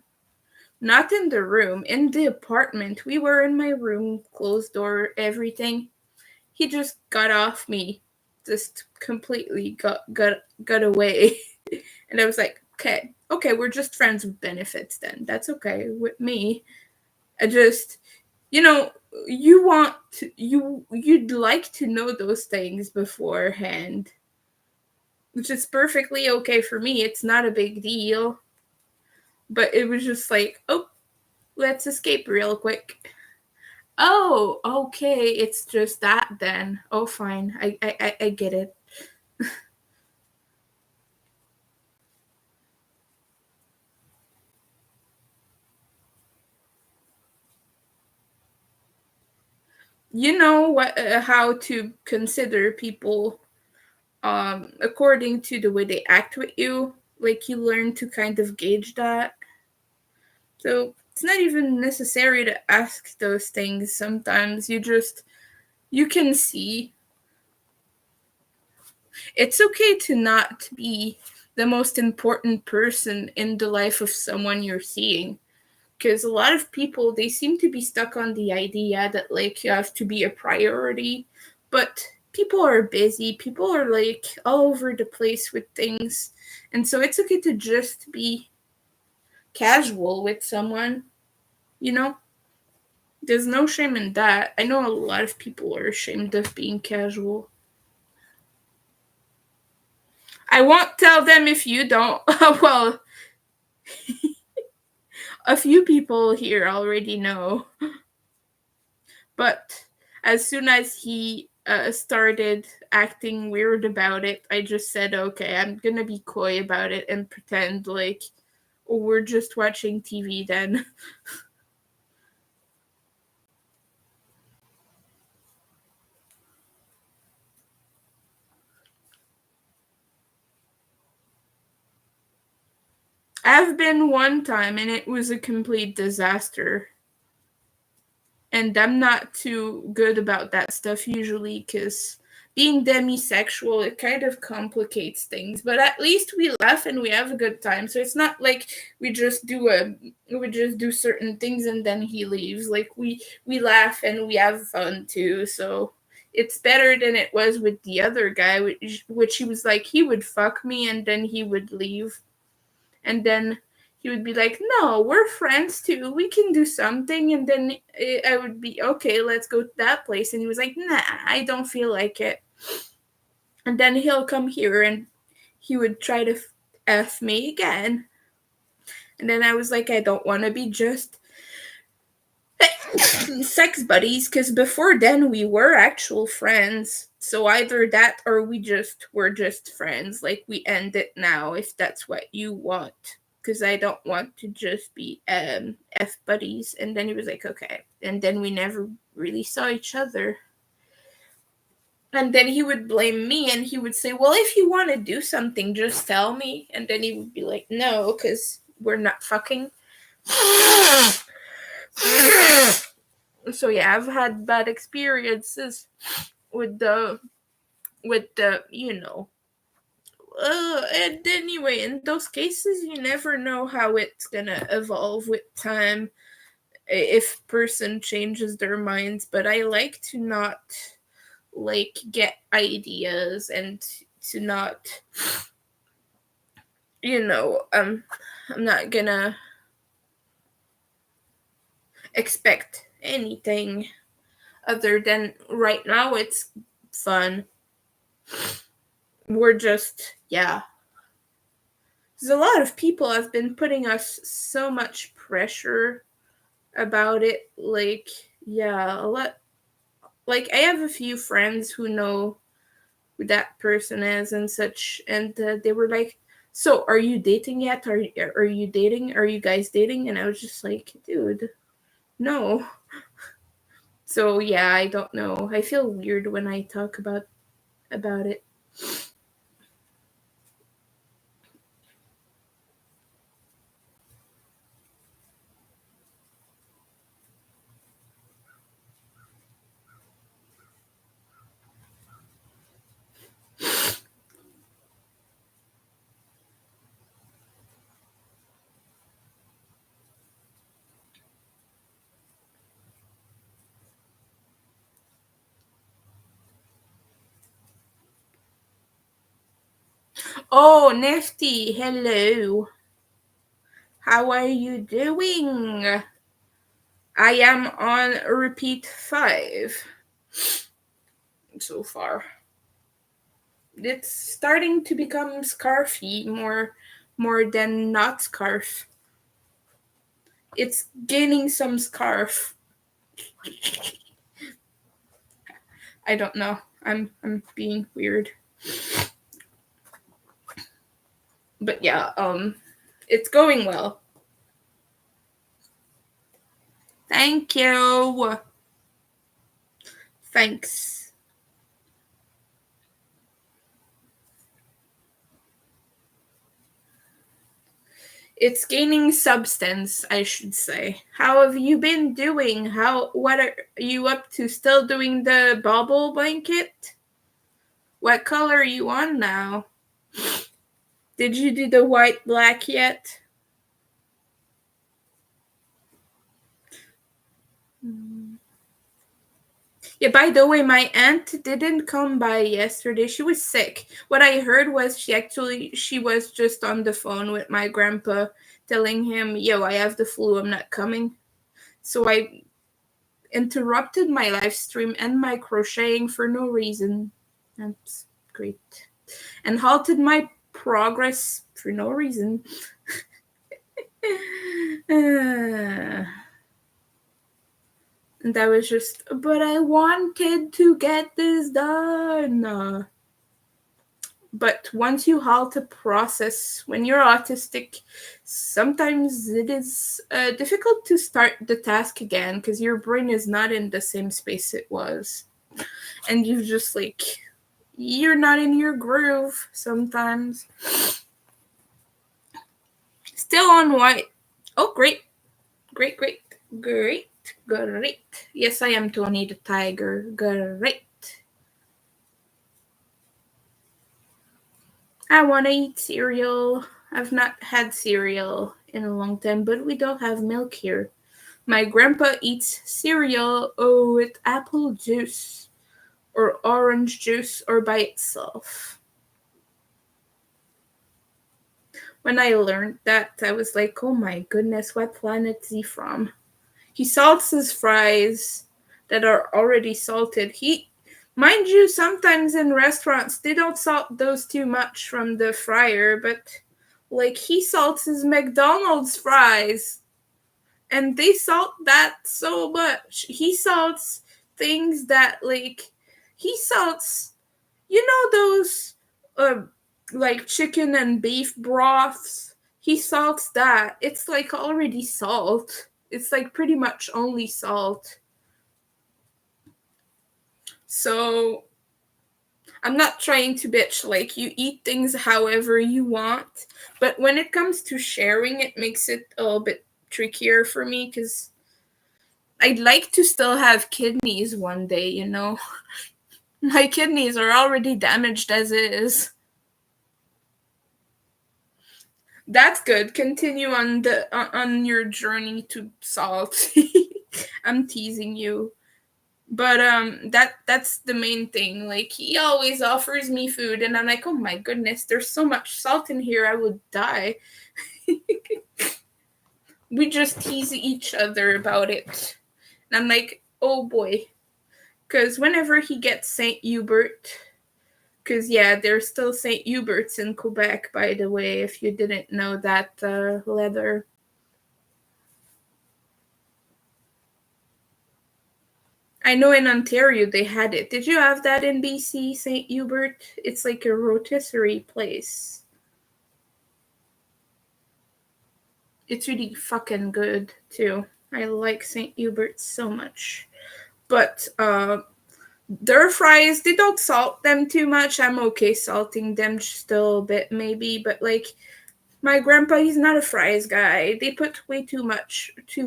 not in the room, in the apartment. We were in my room, closed door, everything. He just got off me, just completely got away. And I was like, okay, we're just friends with benefits then. That's okay with me. I just, you know, you'd like to know those things beforehand, which is perfectly okay for me. It's not a big deal. But it was just like, oh, let's escape real quick. Oh, okay, it's just that then. Oh, fine. I get it. You know what? How to consider people according to the way they act with you. Like you learn to kind of gauge that. So it's not even necessary to ask those things. Sometimes you can see. It's okay to not be the most important person in the life of someone you're seeing, because a lot of people, they seem to be stuck on the idea that like you have to be a priority, but people are busy, people are like all over the place with things, and so it's okay to just be casual with someone, you know. There's no shame in that. I know a lot of people are ashamed of being casual. I won't tell them if you don't. Well, a few people here already know. But as soon as he started acting weird about it, I just said, okay, I'm gonna be coy about it and pretend like, oh, we're just watching TV then. I've been one time and it was a complete disaster. And I'm not too good about that stuff usually because being demisexual, it kind of complicates things. But at least we laugh and we have a good time. So it's not like we just do certain things and then he leaves. Like we laugh and we have fun too. So it's better than it was with the other guy, which he was like he would fuck me and then he would leave, and then he would be like, no, we're friends too, we can do something, and then I would be okay, let's go to that place, and he was like, nah, I don't feel like it, and then he'll come here and he would try to f me again, and then I was like, I don't want to be just sex buddies, because before then we were actual friends, so either that or we're just friends, like we end it now if that's what you want, because I don't want to just be f buddies. And then he was like, okay, and then we never really saw each other, and then he would blame me and he would say, well, if you want to do something just tell me, and then he would be like, no, because we're not fucking. So yeah, I've had bad experiences with the and anyway, in those cases you never know how it's gonna evolve with time, if person changes their minds. But I like to not like get ideas and to not, I'm not gonna expect anything other than right now it's fun. We're just, yeah. There's a lot of people have been putting us so much pressure about it. Like, yeah, a lot. Like, I have a few friends who know who that person is and such, and they were like, so are you dating yet? Are you dating? Are you guys dating? And I was just like, dude, no. So yeah, I don't know. I feel weird when I talk about it. Oh, Nifty, hello. How are you doing? I am on repeat 5 so far. It's starting to become scarfy more than not scarf. It's gaining some scarf. I don't know. I'm being weird. But yeah, it's going well. Thank you. Thanks. It's gaining substance, I should say. How have you been doing? What are you up to? Still doing the bubble blanket? What color are you on now? Did you do the white black yet? Yeah, by the way, my aunt didn't come by yesterday. She was sick. What I heard was she was just on the phone with my grandpa telling him, "Yo, I have the flu. I'm not coming." So I interrupted my live stream and my crocheting for no reason. That's great. And halted my progress for no reason. And I was just, but I wanted to get this done. But once you halt a process, when you're autistic, sometimes it is difficult to start the task again because your brain is not in the same space it was. And you just like, you're not in your groove sometimes. Still on white. Oh, great. Great, great, great, great. Yes, I am Tony the Tiger. Great. I want to eat cereal. I've not had cereal in a long time, but we don't have milk here. My grandpa eats cereal with apple juice or orange juice or by itself. When I learned that, I was like, oh my goodness, what planet is he from? He salts his fries that are already salted. Mind you, sometimes in restaurants, they don't salt those too much from the fryer, but like he salts his McDonald's fries and they salt that so much. He salts things that he salts, those uh, like chicken and beef broths. He salts that. It's like already salt. It's like pretty much only salt. So I'm not trying to bitch. Like, you eat things however you want, but when it comes to sharing, it makes it a little bit trickier for me because I'd like to still have kidneys one day, My kidneys are already damaged as is. That's good. Continue on your journey to salt. I'm teasing you. But that's the main thing. Like, he always offers me food and I'm like, oh my goodness, there's so much salt in here, I would die. We just tease each other about it. And I'm like, oh boy. Because whenever he gets St. Hubert, because yeah, there's still St. Hubert's in Quebec, by the way, if you didn't know that, leather. I know in Ontario they had it. Did you have that in BC, St. Hubert? It's like a rotisserie place. It's really fucking good too. I like St. Hubert so much. But their fries, they don't salt them too much. I'm okay salting them just a little bit maybe, but like my grandpa, he's not a fries guy. They put way too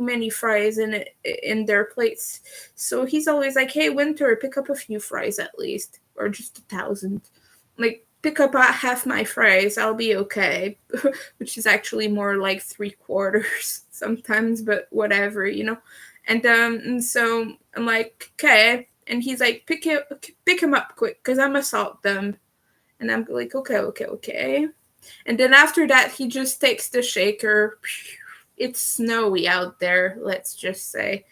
many fries in their plates. So he's always like, "Hey, Winter, pick up a few fries at least, or just 1,000. Like, pick up half my fries. I'll be okay." Which is actually more like 3/4 sometimes, but whatever, you know. And so I'm like, "Okay," and he's like, pick him up quick, cause I'm gonna salt them." And I'm like, "Okay." And then after that, he just takes the shaker. It's snowy out there, let's just say.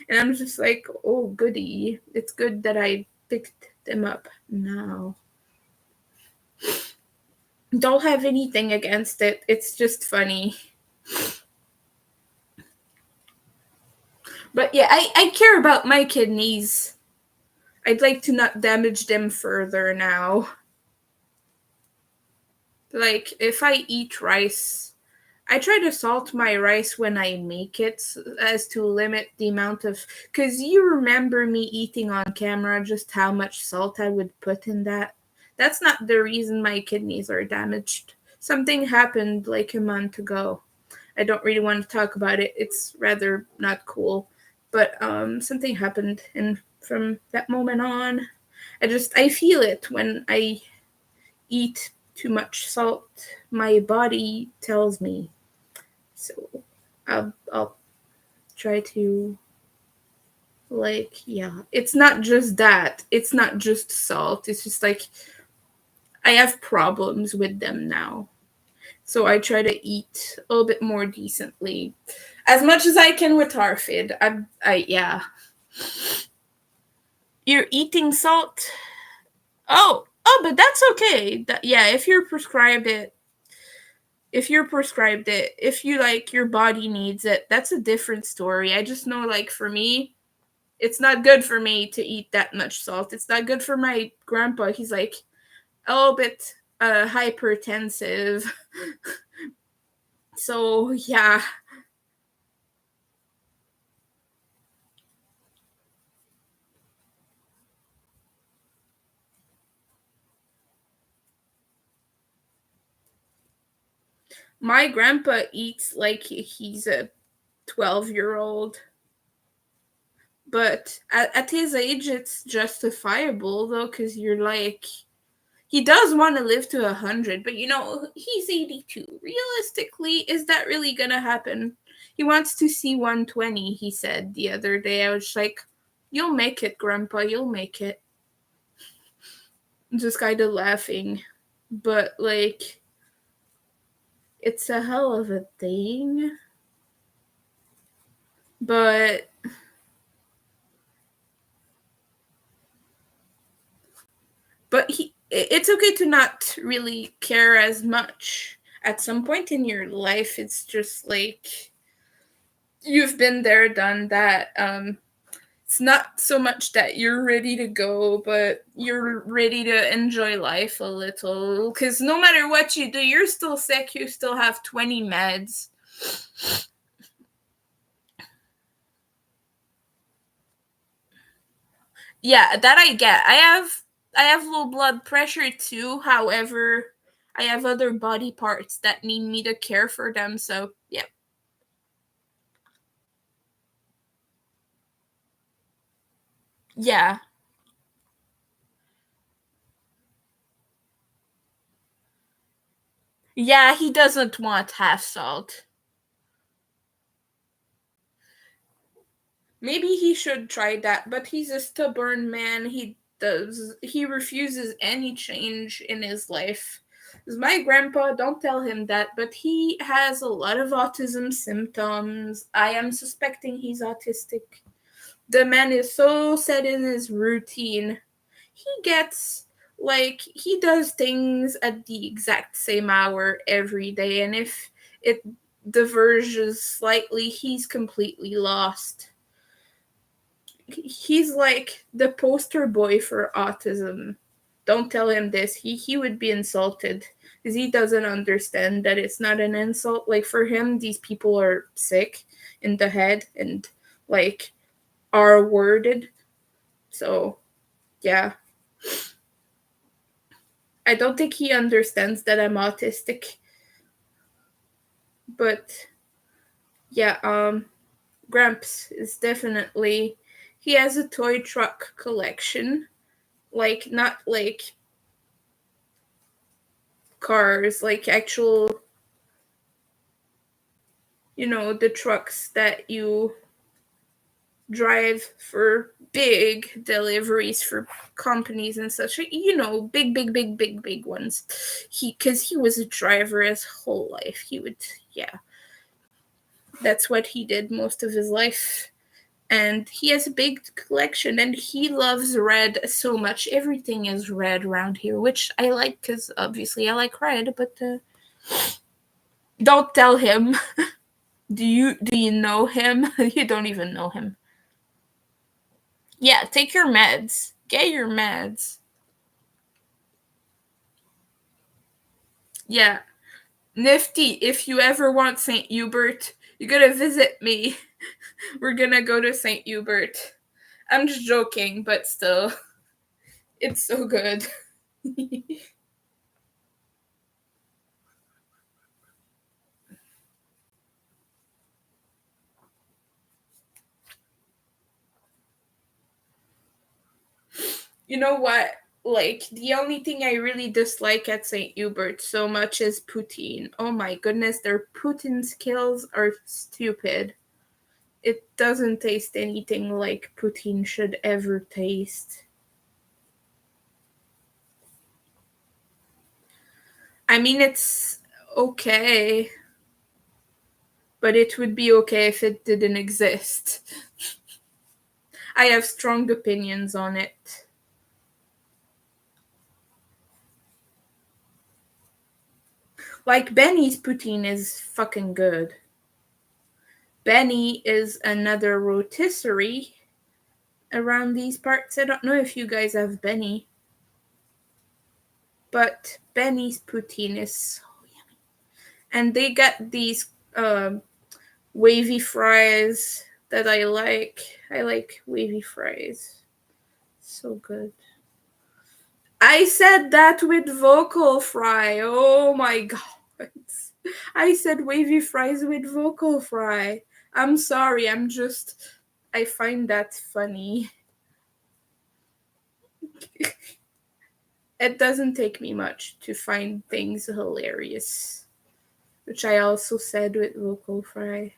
And I'm just like, "Oh, goody. It's good that I picked them up now." Don't have anything against it. It's just funny. But yeah, I care about my kidneys. I'd like to not damage them further now. Like, if I eat rice, I try to salt my rice when I make it as to limit the amount of. Because you remember me eating on camera just how much salt I would put in that. That's not the reason my kidneys are damaged. Something happened like a month ago. I don't really want to talk about it. It's rather not cool. But something happened, and from that moment on, I feel it when I eat too much salt. My body tells me. So I'll try to, like, yeah. It's not just that. It's not just salt. It's just like I have problems with them now. So I try to eat a little bit more decently, as much as I can with Arfid. Yeah. You're eating salt? But that's okay. Yeah, if you're prescribed it, if you like your body needs it, that's a different story. I just know, like, for me, it's not good for me to eat that much salt. It's not good for my grandpa. He's like a little bit hypertensive. So yeah. My grandpa eats like he's a 12-year-old. But at his age, it's justifiable, though, because you're like, he does want to live to 100, but he's 82. Realistically, is that really going to happen? He wants to see 120, he said the other day. I was like, "You'll make it, Grandpa, you'll make it." Just kind of laughing. But, like, it's a hell of a thing. But it's okay to not really care as much. At some point in your life, it's just like you've been there, done that. It's not so much that you're ready to go, but you're ready to enjoy life a little. Because no matter what you do, you're still sick. You still have 20 meds. Yeah, that I get. I have low blood pressure too. However, I have other body parts that need me to care for them. So yeah. Yeah. Yeah, he doesn't want half salt. Maybe he should try that, but he's a stubborn man. He refuses any change in his life. My grandpa, don't tell him that, but he has a lot of autism symptoms. I am suspecting he's autistic. The man is so set in his routine. He gets, like, he does things at the exact same hour every day, and if it diverges slightly, he's completely lost. He's like the poster boy for autism. Don't tell him this. He would be insulted because he doesn't understand that it's not an insult. Like, for him, these people are sick in the head and, like, are worded. So Yeah. I don't think he understands that I'm autistic. But yeah, Gramps is definitely, he has a toy truck collection. Like, not like cars, like actual, the trucks that you drive for big deliveries for companies and such. Big, big, big, big, big ones. Because he was a driver his whole life. Yeah, that's what he did most of his life. And he has a big collection, and he loves red so much. Everything is red around here, which I like because obviously I like red. But don't tell him. Do you know him? You don't even know him. Yeah, take your meds. Get your meds. Yeah, Nifty. If you ever want St. Hubert, you gotta visit me. We're gonna go to St. Hubert. I'm just joking, but still, it's so good. You know what? Like, the only thing I really dislike at St. Hubert so much is poutine. Oh my goodness, their poutine skills are stupid. It doesn't taste anything like poutine should ever taste. I mean, it's okay, but it would be okay if it didn't exist. I have strong opinions on it. Like, Benny's poutine is fucking good. Benny is another rotisserie around these parts. I don't know if you guys have Benny, but Benny's poutine is so yummy. And they got these wavy fries that I like. I like wavy fries. So good. I said that with vocal fry. Oh my god. I said wavy fries with vocal fry. I'm sorry. I find that funny. It doesn't take me much to find things hilarious, which I also said with vocal fry.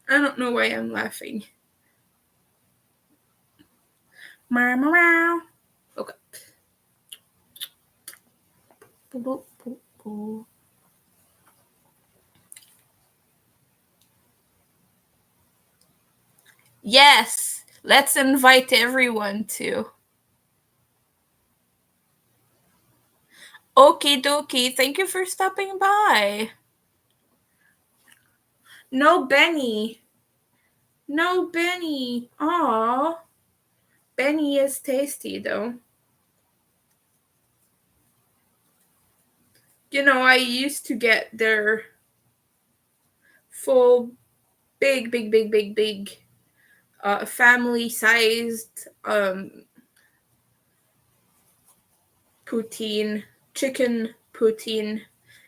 I don't know why I'm laughing. Meow. Okay. Yes, let's invite everyone to. Okie dokie, thank you for stopping by. No Benny. No Benny. Aw. Benny is tasty though. I used to get their full big, big, big, big, big family-sized poutine, chicken poutine,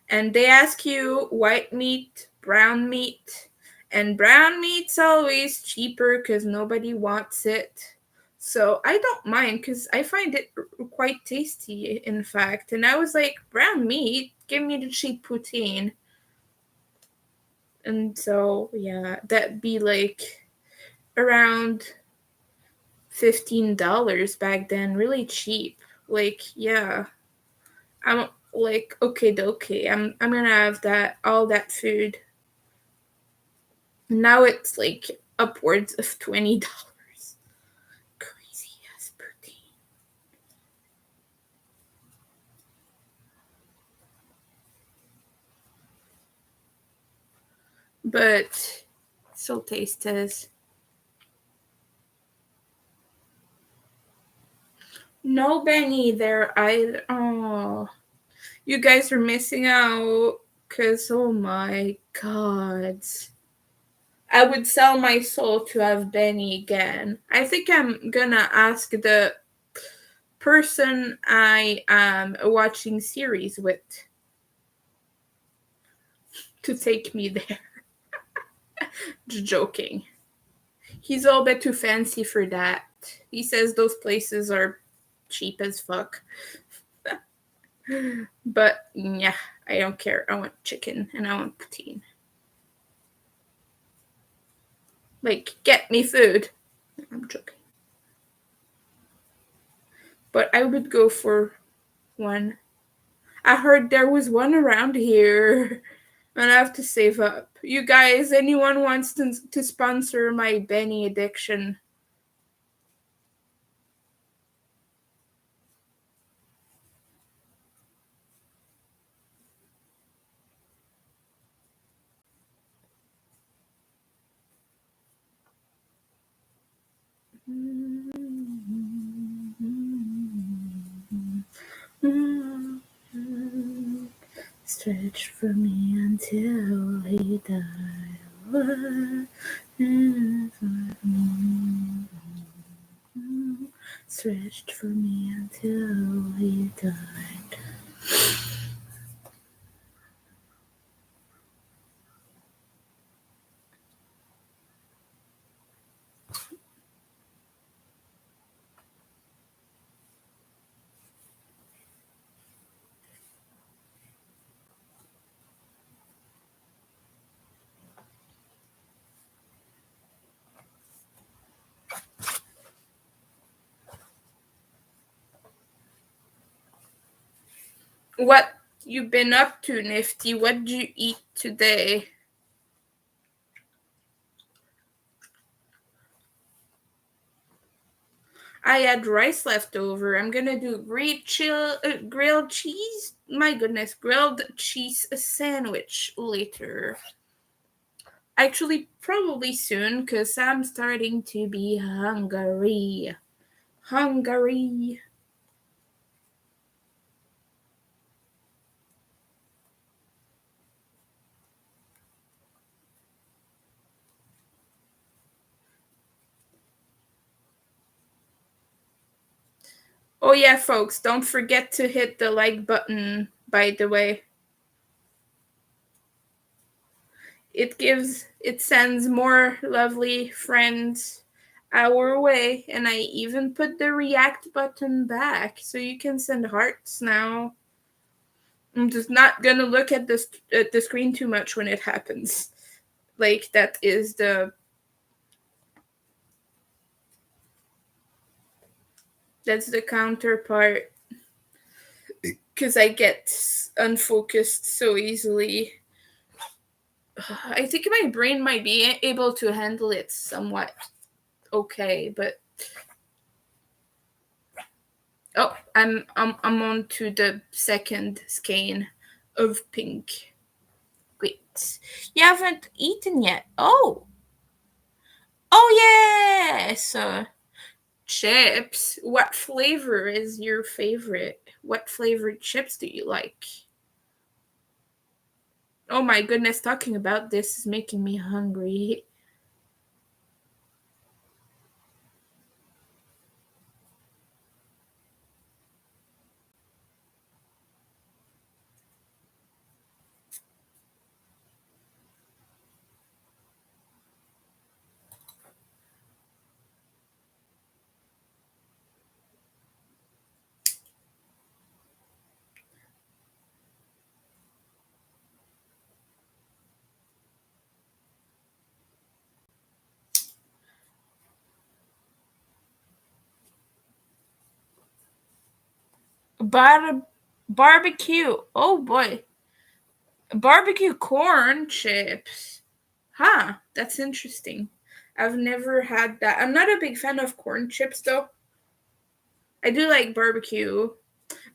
and they ask you white meat, brown meat, and brown meat's always cheaper because nobody wants it. So I don't mind because I find it quite tasty, in fact. And I was like, brown meat, give me the cheap poutine. And so, yeah, that'd be like around $15 back then, really cheap. Like, yeah. I'm like, okay. I'm gonna have all that food. Now it's like upwards of $20. Crazy ass poutine. But still tastes. No Benny there either. Oh, you guys are missing out. Cause oh my god. I would sell my soul to have Benny again. I think I'm gonna ask the person I am watching series with to take me there. Just joking. He's all bit too fancy for that. He says those places are cheap as fuck. But yeah, I don't care. I want chicken and I want poutine. Like, get me food. I'm joking. But I would go for one. I heard there was one around here. And I have to save up. You guys, anyone wants to sponsor my Benny addiction? Stretch for me until he died. Stretched for me until he died. What you been up to, Nifty? What did you eat today? I had rice left over. I'm gonna do grilled cheese. My goodness, grilled cheese sandwich later. Actually, probably soon, because I'm starting to be hungry. Hungry. Oh yeah, folks, don't forget to hit the like button, by the way. It sends more lovely friends our way, and I even put the react button back so you can send hearts now. I'm just not gonna look at the screen too much when it happens. Like, that's the counterpart, because I get unfocused so easily. I think my brain might be able to handle it somewhat okay, but I'm on to the second skein of pink. Wait, you haven't eaten yet? Oh yes. Chips. What flavor is your favorite? What flavored chips do you like? Oh my goodness, talking about this is making me hungry. Barbecue. Oh boy. Barbecue corn chips. Huh, that's interesting. I've never had that. I'm not a big fan of corn chips though. I do like barbecue,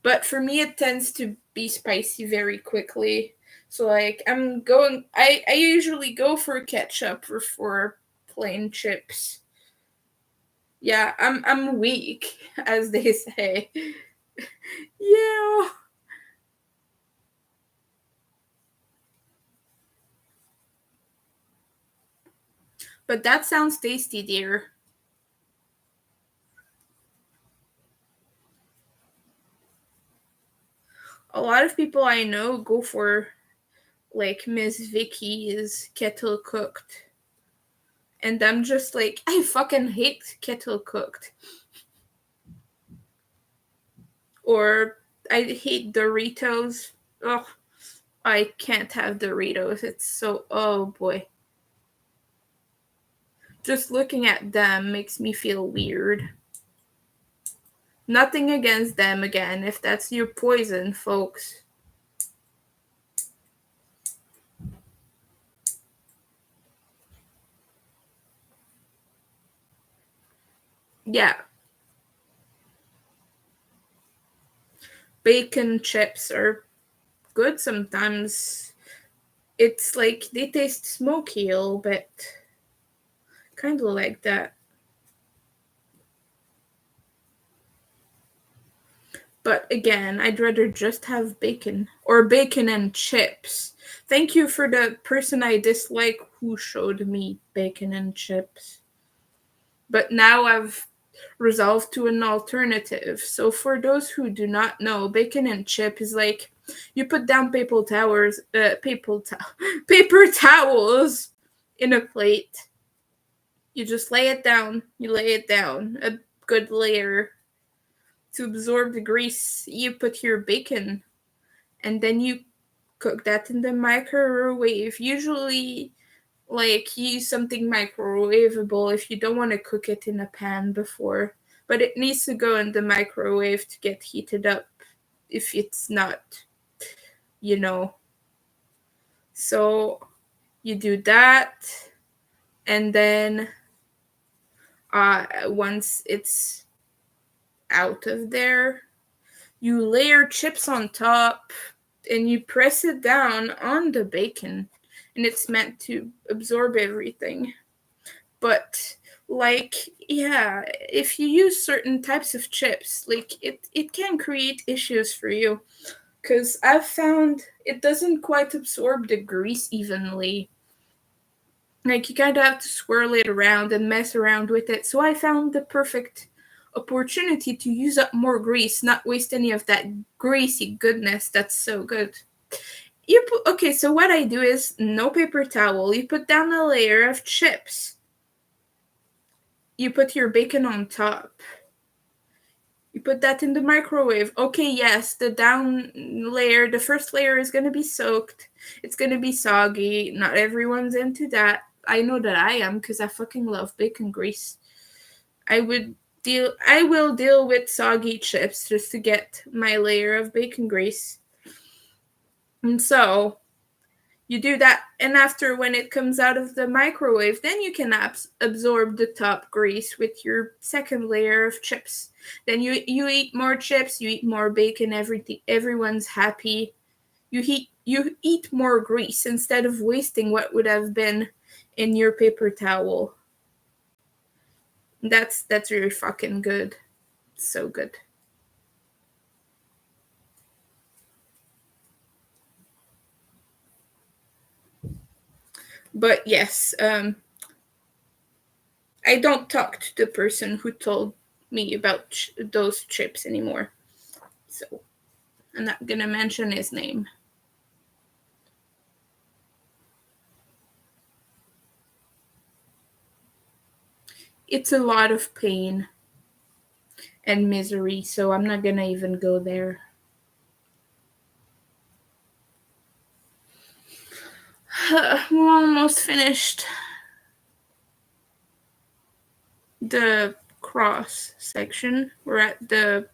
but for me it tends to be spicy very quickly. So like I usually go for ketchup or for plain chips. Yeah, I'm weak, as they say. Yeah. But that sounds tasty, dear. A lot of people I know go for like Miss Vicky's kettle cooked. And I'm just like, I fucking hate kettle cooked. Or I hate Doritos. Ugh, I can't have Doritos. It's so, oh boy. Just looking at them makes me feel weird. Nothing against them again, if that's your poison, folks. Yeah. Bacon chips are good sometimes. It's like they taste smoky a little bit. Kind of like that. But again, I'd rather just have bacon. Or bacon and chips. Thank you for the person I dislike who showed me bacon and chips. But now I've resolved to an alternative. So for those who do not know, bacon and chip is like you put down paper towels in a plate. You just lay it down. You lay it down a good layer to absorb the grease. You put your bacon, and then you cook that in the microwave. Usually, like, use something microwavable if you don't want to cook it in a pan before. But it needs to go in the microwave to get heated up if it's not, you know. So you do that, and then once it's out of there, you layer chips on top and you press it down on the bacon, and it's meant to absorb everything. But like, yeah, if you use certain types of chips, like it can create issues for you, because I've found it doesn't quite absorb the grease evenly. Like, you kind of have to swirl it around and mess around with it. So I found the perfect opportunity to use up more grease, not waste any of that greasy goodness that's so good. Okay, so what I do is no paper towel. You put down a layer of chips. You put your bacon on top. You put that in the microwave. Okay, yes, the down layer, the first layer is going to be soaked. It's going to be soggy. Not everyone's into that. I know that I am, because I fucking love bacon grease. I will deal with soggy chips just to get my layer of bacon grease. And so you do that, and after, when it comes out of the microwave, then you can absorb the top grease with your second layer of chips. Then you eat more chips, you eat more bacon, everyone's happy. You eat more grease instead of wasting what would have been in your paper towel. That's really fucking good. So good. But yes, I don't talk to the person who told me about those chips anymore. So I'm not gonna mention his name. It's a lot of pain and misery, so I'm not gonna even go there. We're almost finished the cross section. We're at the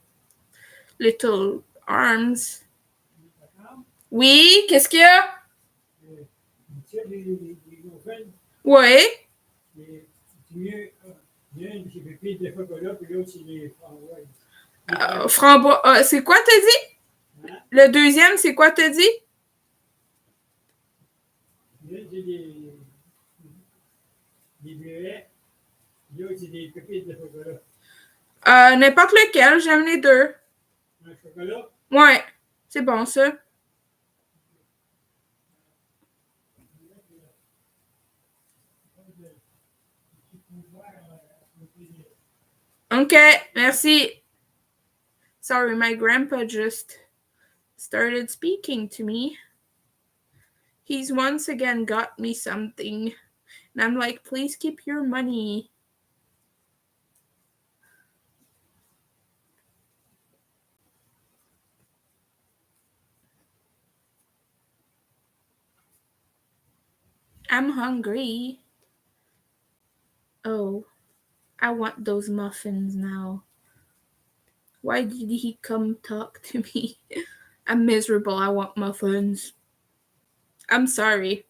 little arms. Oui, qu'est-ce qu'il y a? Oui. Framboise. C'est quoi t'as dit? Le deuxième, c'est quoi t'as dit? N'importe lequel, j'aime les deux. Ouais, c'est bon ça. Okay, merci. Sorry, my grandpa just started speaking to me. He's once again got me something. And I'm like, please keep your money. I'm hungry. Oh, I want those muffins now. Why did he come talk to me? I'm miserable. I want muffins. I'm sorry.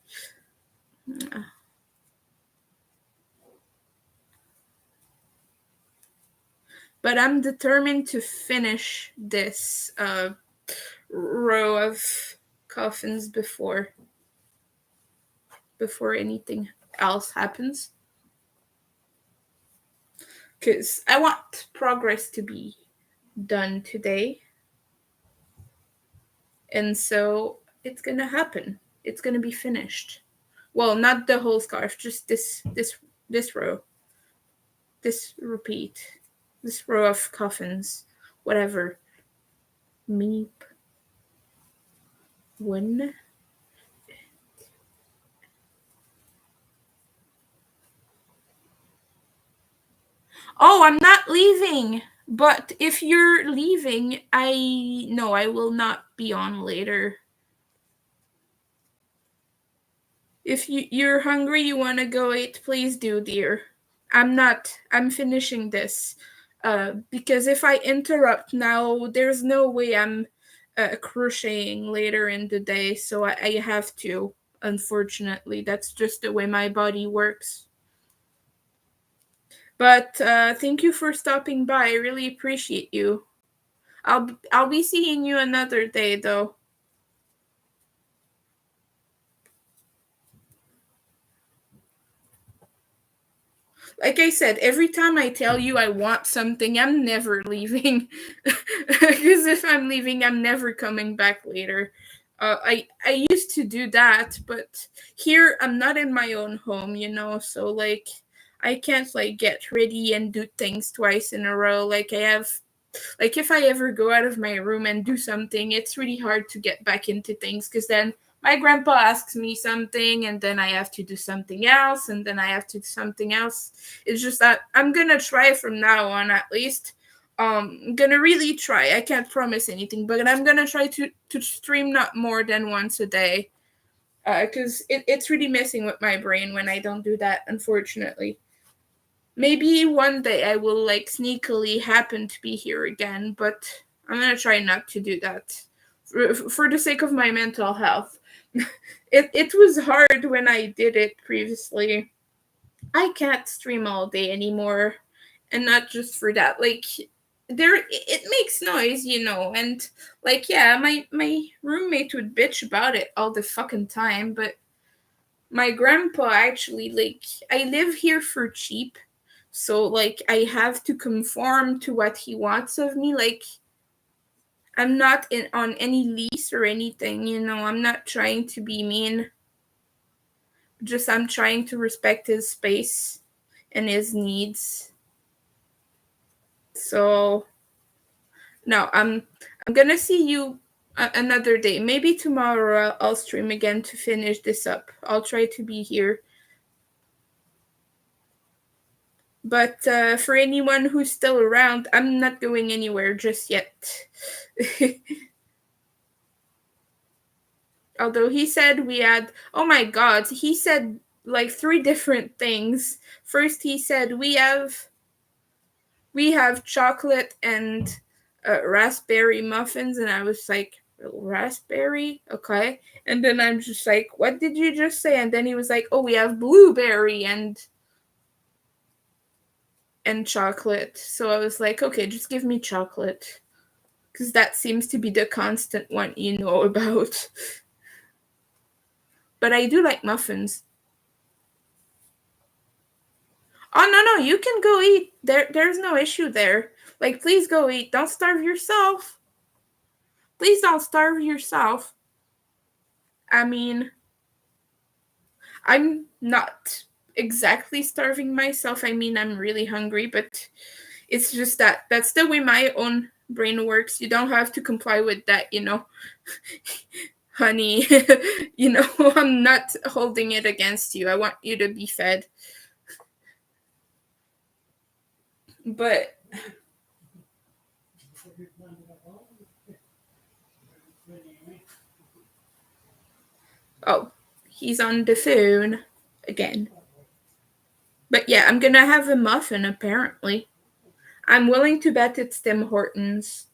But I'm determined to finish this row of coffins before anything else happens. Because I want progress to be done today. And so it's gonna happen. It's gonna be finished. Well, not the whole scarf, just this row. This repeat. This row of coffins. Whatever. Meep. One. Oh, I'm not leaving. But if you're leaving, I will not be on later. If you're hungry, you want to go eat, please do, dear. I'm not. I'm finishing this. Because if I interrupt now, there's no way I'm crocheting later in the day, so I have to. Unfortunately, that's just the way my body works. But thank you for stopping by. I really appreciate you. I'll be seeing you another day, though. Like I said, every time I tell you I want something, I'm never leaving. Because if I'm leaving, I'm never coming back later. I used to do that, but here I'm not in my own home, so like I can't like get ready and do things twice in a row. Like if I ever go out of my room and do something, it's really hard to get back into things because then my grandpa asks me something and then I have to do something else and then I have to do something else. It's just that I'm gonna try from now on at least. I'm gonna really try. I can't promise anything, but I'm gonna try to stream not more than once a day. Because it's really messing with my brain when I don't do that, unfortunately. Maybe one day I will like sneakily happen to be here again, but I'm gonna try not to do that for the sake of my mental health. It was hard when I did it previously. I can't stream all day anymore, and not just for that. Like it makes noise, and like yeah, my roommate would bitch about it all the fucking time, but my grandpa actually like I live here for cheap, so like I have to conform to what he wants of me. Like I'm not in on any lease or anything, I'm not trying to be mean. Just I'm trying to respect his space and his needs. So no, I'm gonna see you another day. Maybe tomorrow I'll stream again to finish this up. I'll try to be here. But for anyone who's still around, I'm not going anywhere just yet. Although he said we had, oh my god, he said like three different things. First, he said we have chocolate and raspberry muffins, and I was like, raspberry, okay. And then I'm just like, what did you just say? And then he was like, oh, we have blueberry and chocolate. So I was like, okay, just give me chocolate. Because that seems to be the constant one you know about. But I do like muffins. Oh, no, you can go eat. There's no issue there. Like, please go eat. Don't starve yourself. Please don't starve yourself. I mean, I'm not exactly starving myself. I mean, I'm really hungry, but it's just that that's the way my own brain works. You don't have to comply with that, honey. I'm not holding it against you. I want you to be fed. But oh, he's on the phone again. But yeah, I'm gonna have a muffin apparently. I'm willing to bet it's Tim Hortons.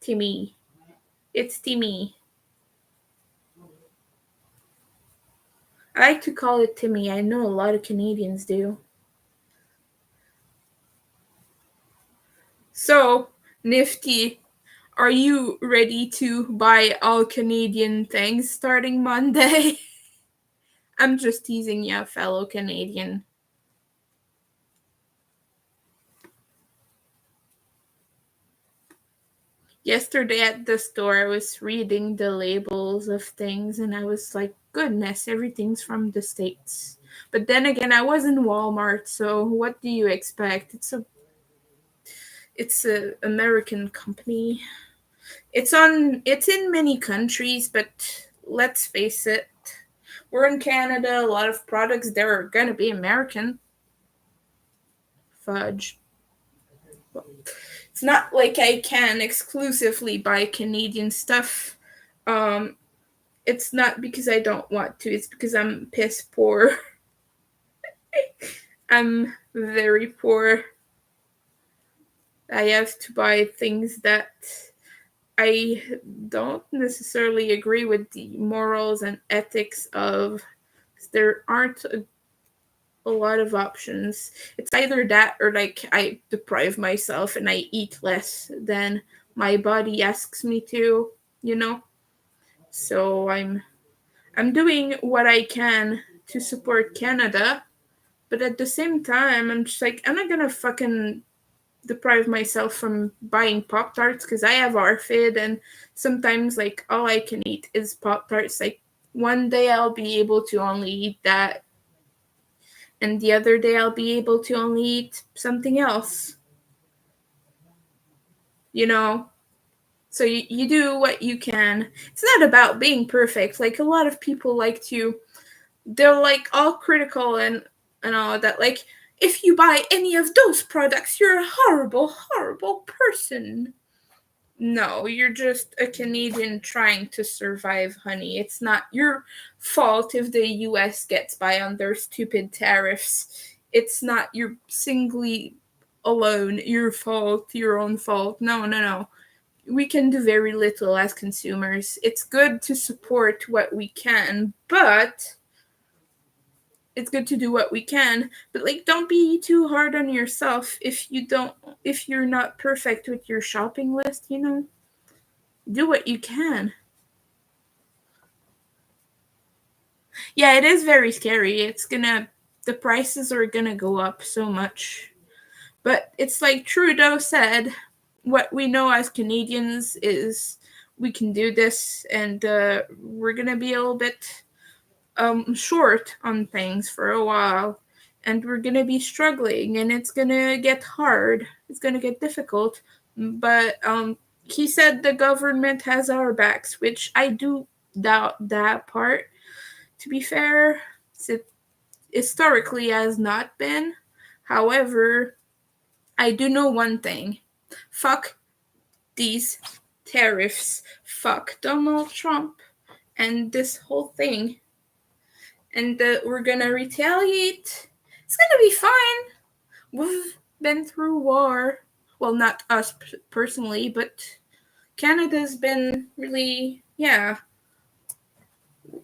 Timmy. It's Timmy. I like to call it Timmy. I know a lot of Canadians do. So, Nifty, are you ready to buy all Canadian things starting Monday? I'm just teasing you, fellow Canadian. Yesterday at the store, I was reading the labels of things and I was like, goodness, everything's from the States. But then again, I was in Walmart, so what do you expect? It's a American company. It's in many countries, but let's face it, we're in Canada, a lot of products there are gonna be American. Fudge. It's not like I can exclusively buy Canadian stuff. Um, it's not because I don't want to, it's because I'm piss poor. I'm very poor. I have to buy things that I don't necessarily agree with the morals and ethics of. There aren't a lot of options. It's either that or like I deprive myself and I eat less than my body asks me to, you know? So I'm doing what I can to support Canada, but at the same time I'm just like I'm not gonna fucking deprive myself from buying Pop Tarts because I have ARFID and sometimes like all I can eat is Pop Tarts. Like one day I'll be able to only eat that and the other day I'll be able to only eat something else. You know? So you do what you can. It's not about being perfect. Like a lot of people like to they're like all critical and all that. Like if you buy any of those products, you're a horrible, horrible person. No, you're just a Canadian trying to survive, honey. It's not your fault if the US gets by on their stupid tariffs. It's not your singly alone your fault, your own fault. No, no, no. We can do very little as consumers. It's good to support what we can, but it's good to do what we can, but like don't be too hard on yourself if you're not perfect with your shopping list, do what you can. Yeah, it is very scary. The prices are gonna go up so much. But it's like Trudeau said, what we know as Canadians is we can do this and we're gonna be a little bit short on things for a while. And we're gonna be struggling and it's gonna get hard. It's gonna get difficult. But he said the government has our backs, which I do doubt that part. To be fair, it historically has not been. However, I do know one thing. Fuck these tariffs. Fuck Donald Trump and this whole thing. And we're gonna retaliate. It's gonna be fine. We've been through war. Well, not us personally, but Canada's been really, yeah.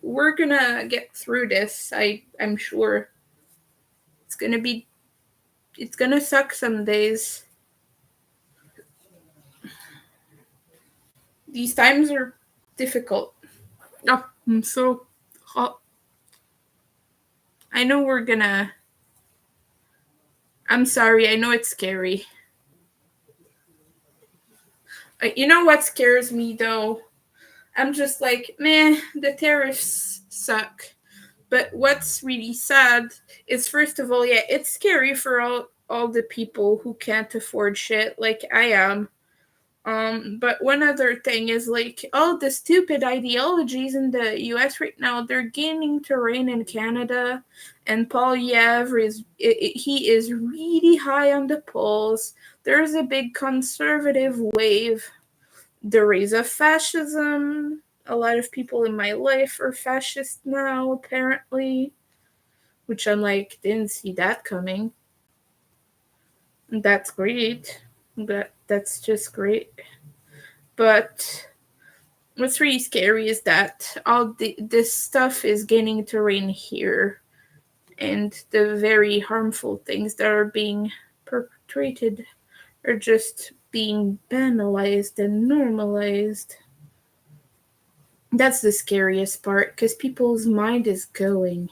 We're gonna get through this. I'm sure. It's gonna be. It's gonna suck some days. These times are difficult. Oh, I'm so hot. I know we're gonna. I'm sorry. I know it's scary. You know what scares me though? I'm just like, meh, the tariffs suck. But what's really sad is, first of all, yeah, it's scary for all the people who can't afford shit like I am. But one other thing is, like, all the stupid ideologies in the US right now, they're gaining terrain in Canada, and Poilievre he is really high on the polls. There's a big conservative wave. There is a fascism. A lot of people in my life are fascist now, apparently, which I'm like, didn't see that coming. That's great. That's just great. But what's really scary is that this stuff is gaining terrain here, and the very harmful things that are being perpetrated are just being banalized and normalized. That's the scariest part, because people's mind is going.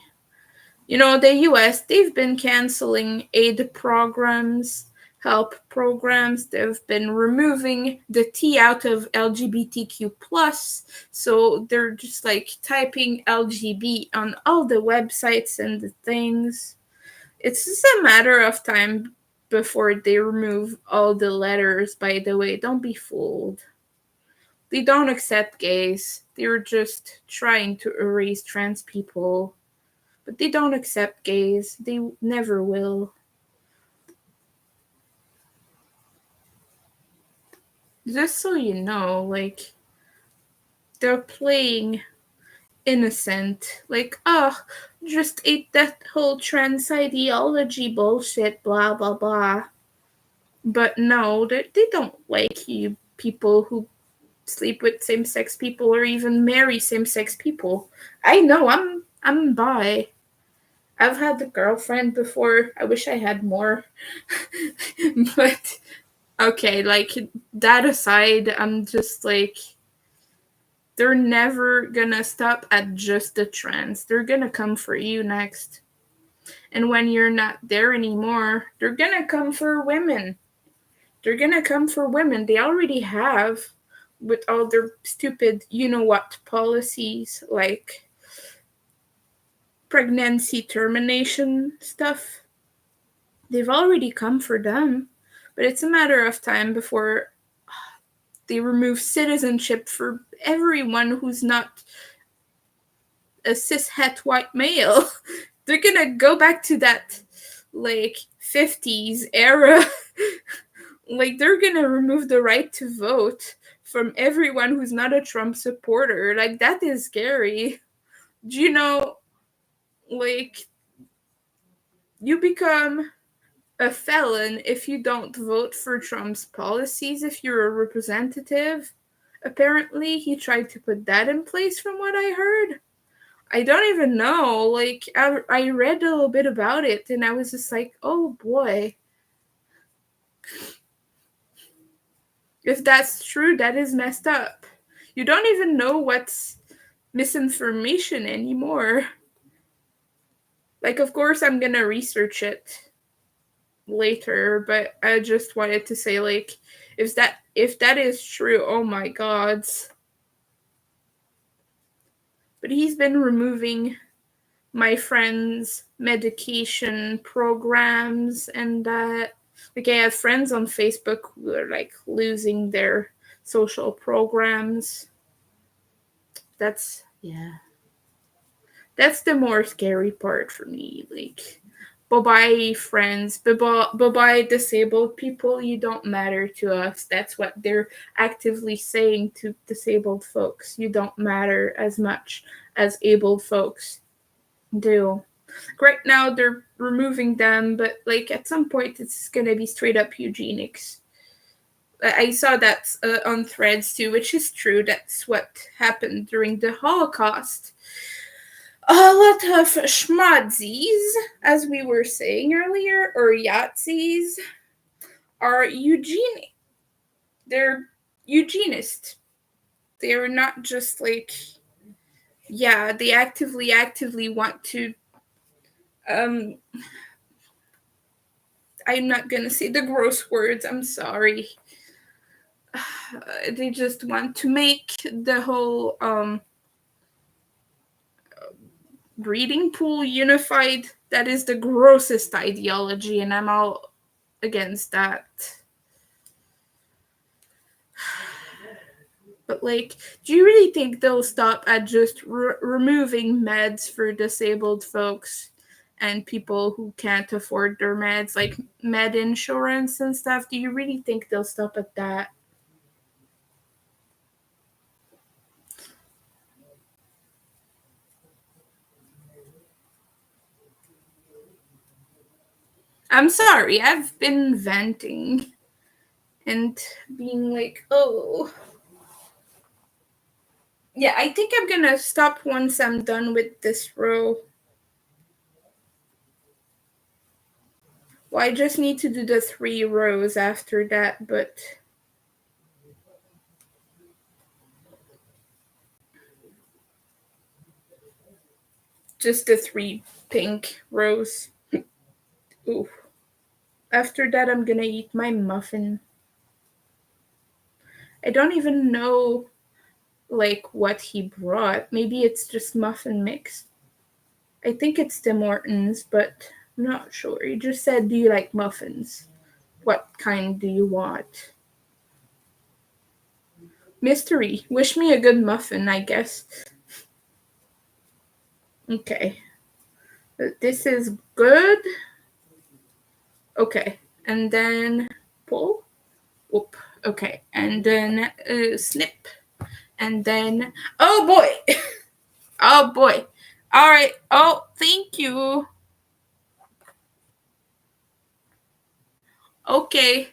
You know, the US, they've been canceling aid programs, help programs. They've been removing the T out of LGBTQ plus. So they're just like typing LGB on all the websites and the things. It's just a matter of time before they remove all the letters, by the way. Don't be fooled. They don't accept gays. They're just trying to erase trans people. But they don't accept gays. They never will. Just so you know, like, they're playing innocent. Like, oh, just ate that whole trans ideology bullshit, blah, blah, blah. But no, they don't like you people who sleep with same-sex people or even marry same-sex people. I know, I'm bi. I've had a girlfriend before. I wish I had more. But okay, like, that aside, I'm just like, they're never gonna stop at just the trans. They're gonna come for you next. And when you're not there anymore, they're gonna come for women. They're gonna come for women. They already have, with all their stupid you know what policies, like pregnancy termination stuff. They've already come for them. But it's a matter of time before they remove citizenship for everyone who's not a cishet white male. They're gonna go back to that, like, 50s era. Like, they're gonna remove the right to vote from everyone who's not a Trump supporter. Like, that is scary. Do you know, like, you become a felon if you don't vote for Trump's policies if you're a representative. Apparently, he tried to put that in place, from what I heard. I don't even know. Like, I read a little bit about it, and I was just like, oh boy. If that's true, that is messed up. You don't even know what's misinformation anymore. Like, of course, I'm gonna research it later, but I just wanted to say, like, if that is true, oh my god. But he's been removing my friends' medication programs and that. Like, I have friends on Facebook who are like losing their social programs. That's, yeah. That's the more scary part for me. Like, bye-bye friends, bye-bye disabled people, you don't matter to us. That's what they're actively saying to disabled folks. You don't matter as much as able folks do. Right now they're removing them, but like at some point it's gonna be straight up eugenics. I saw that on Threads too, which is true. That's what happened during the Holocaust. A lot of schmadzis, as we were saying earlier, or Yahtzees, are eugenic. They're eugenist. They're not just like, yeah, they actively want to, um, I'm not gonna say the gross words, I'm sorry. They just want to make the whole, breeding pool unified. That is the grossest ideology, and I'm all against that. But like, do you really think they'll stop at just removing meds for disabled folks and people who can't afford their meds, like med insurance and stuff? Do you really think they'll stop at that? I'm sorry, I've been venting and being like, oh. Yeah, I think I'm gonna stop once I'm done with this row. Well, I just need to do the 3 rows after that, but just the 3 pink rows. Ooh. After that, I'm gonna eat my muffin. I don't even know, like, what he brought. Maybe it's just muffin mix. I think it's Tim Hortons, but I'm not sure. He just said, do you like muffins? What kind do you want? Mystery. Wish me a good muffin, I guess. Okay. This is good. Okay. And then pull. Whoop. Okay. And then snip. And then, oh boy. Oh boy. All right. Oh, thank you. Okay.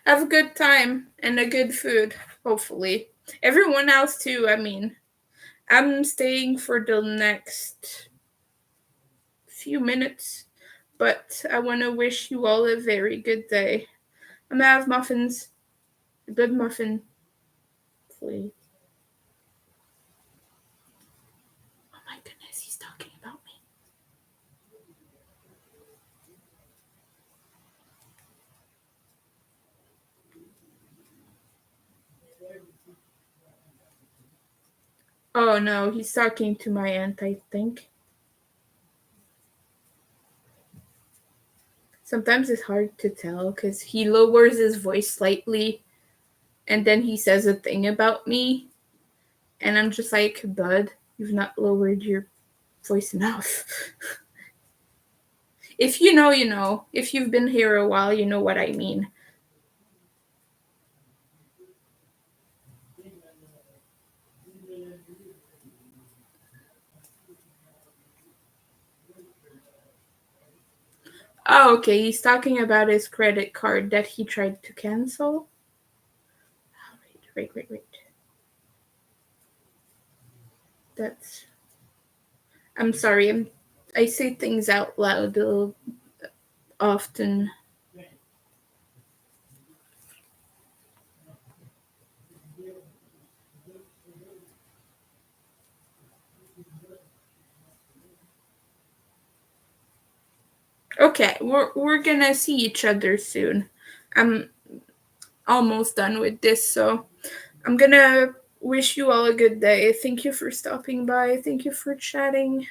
Have a good time and a good food, hopefully. Everyone else too, I mean. I'm staying for the next few minutes, but I want to wish you all a very good day. I'm gonna have muffins. A good muffin, please. Oh my goodness, he's talking about me. Oh no, he's talking to my aunt, I think. Sometimes it's hard to tell because he lowers his voice slightly and then he says a thing about me. And I'm just like, bud, you've not lowered your voice enough. If you know, you know. If you've been here a while, you know what I mean. Oh, okay. He's talking about his credit card that he tried to cancel. Oh, wait. That's. I'm sorry. I say things out loud often. Okay, we're gonna see each other soon. I'm almost done with this, so I'm gonna wish you all a good day. Thank you for stopping by. Thank you for chatting.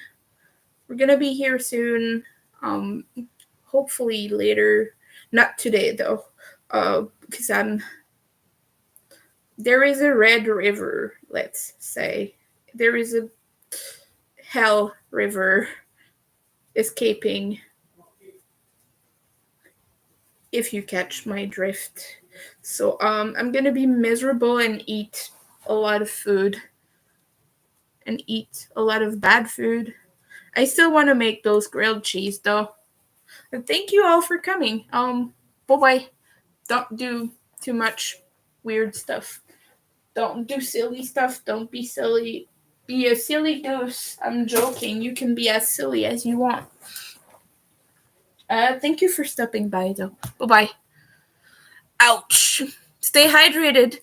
We're gonna be here soon. Um, hopefully later. Not today though, because there is a red river. Let's say there is a hell river escaping. If you catch my drift. So I'm gonna be miserable and eat a lot of food and eat a lot of bad food. I still want to make those grilled cheese though. And thank you all for coming. Bye bye. Don't do too much weird stuff. Don't do silly stuff. Don't be silly. Be a silly goose. I'm joking. You can be as silly as you want. Thank you for stopping by though. Bye bye. Ouch. Stay hydrated.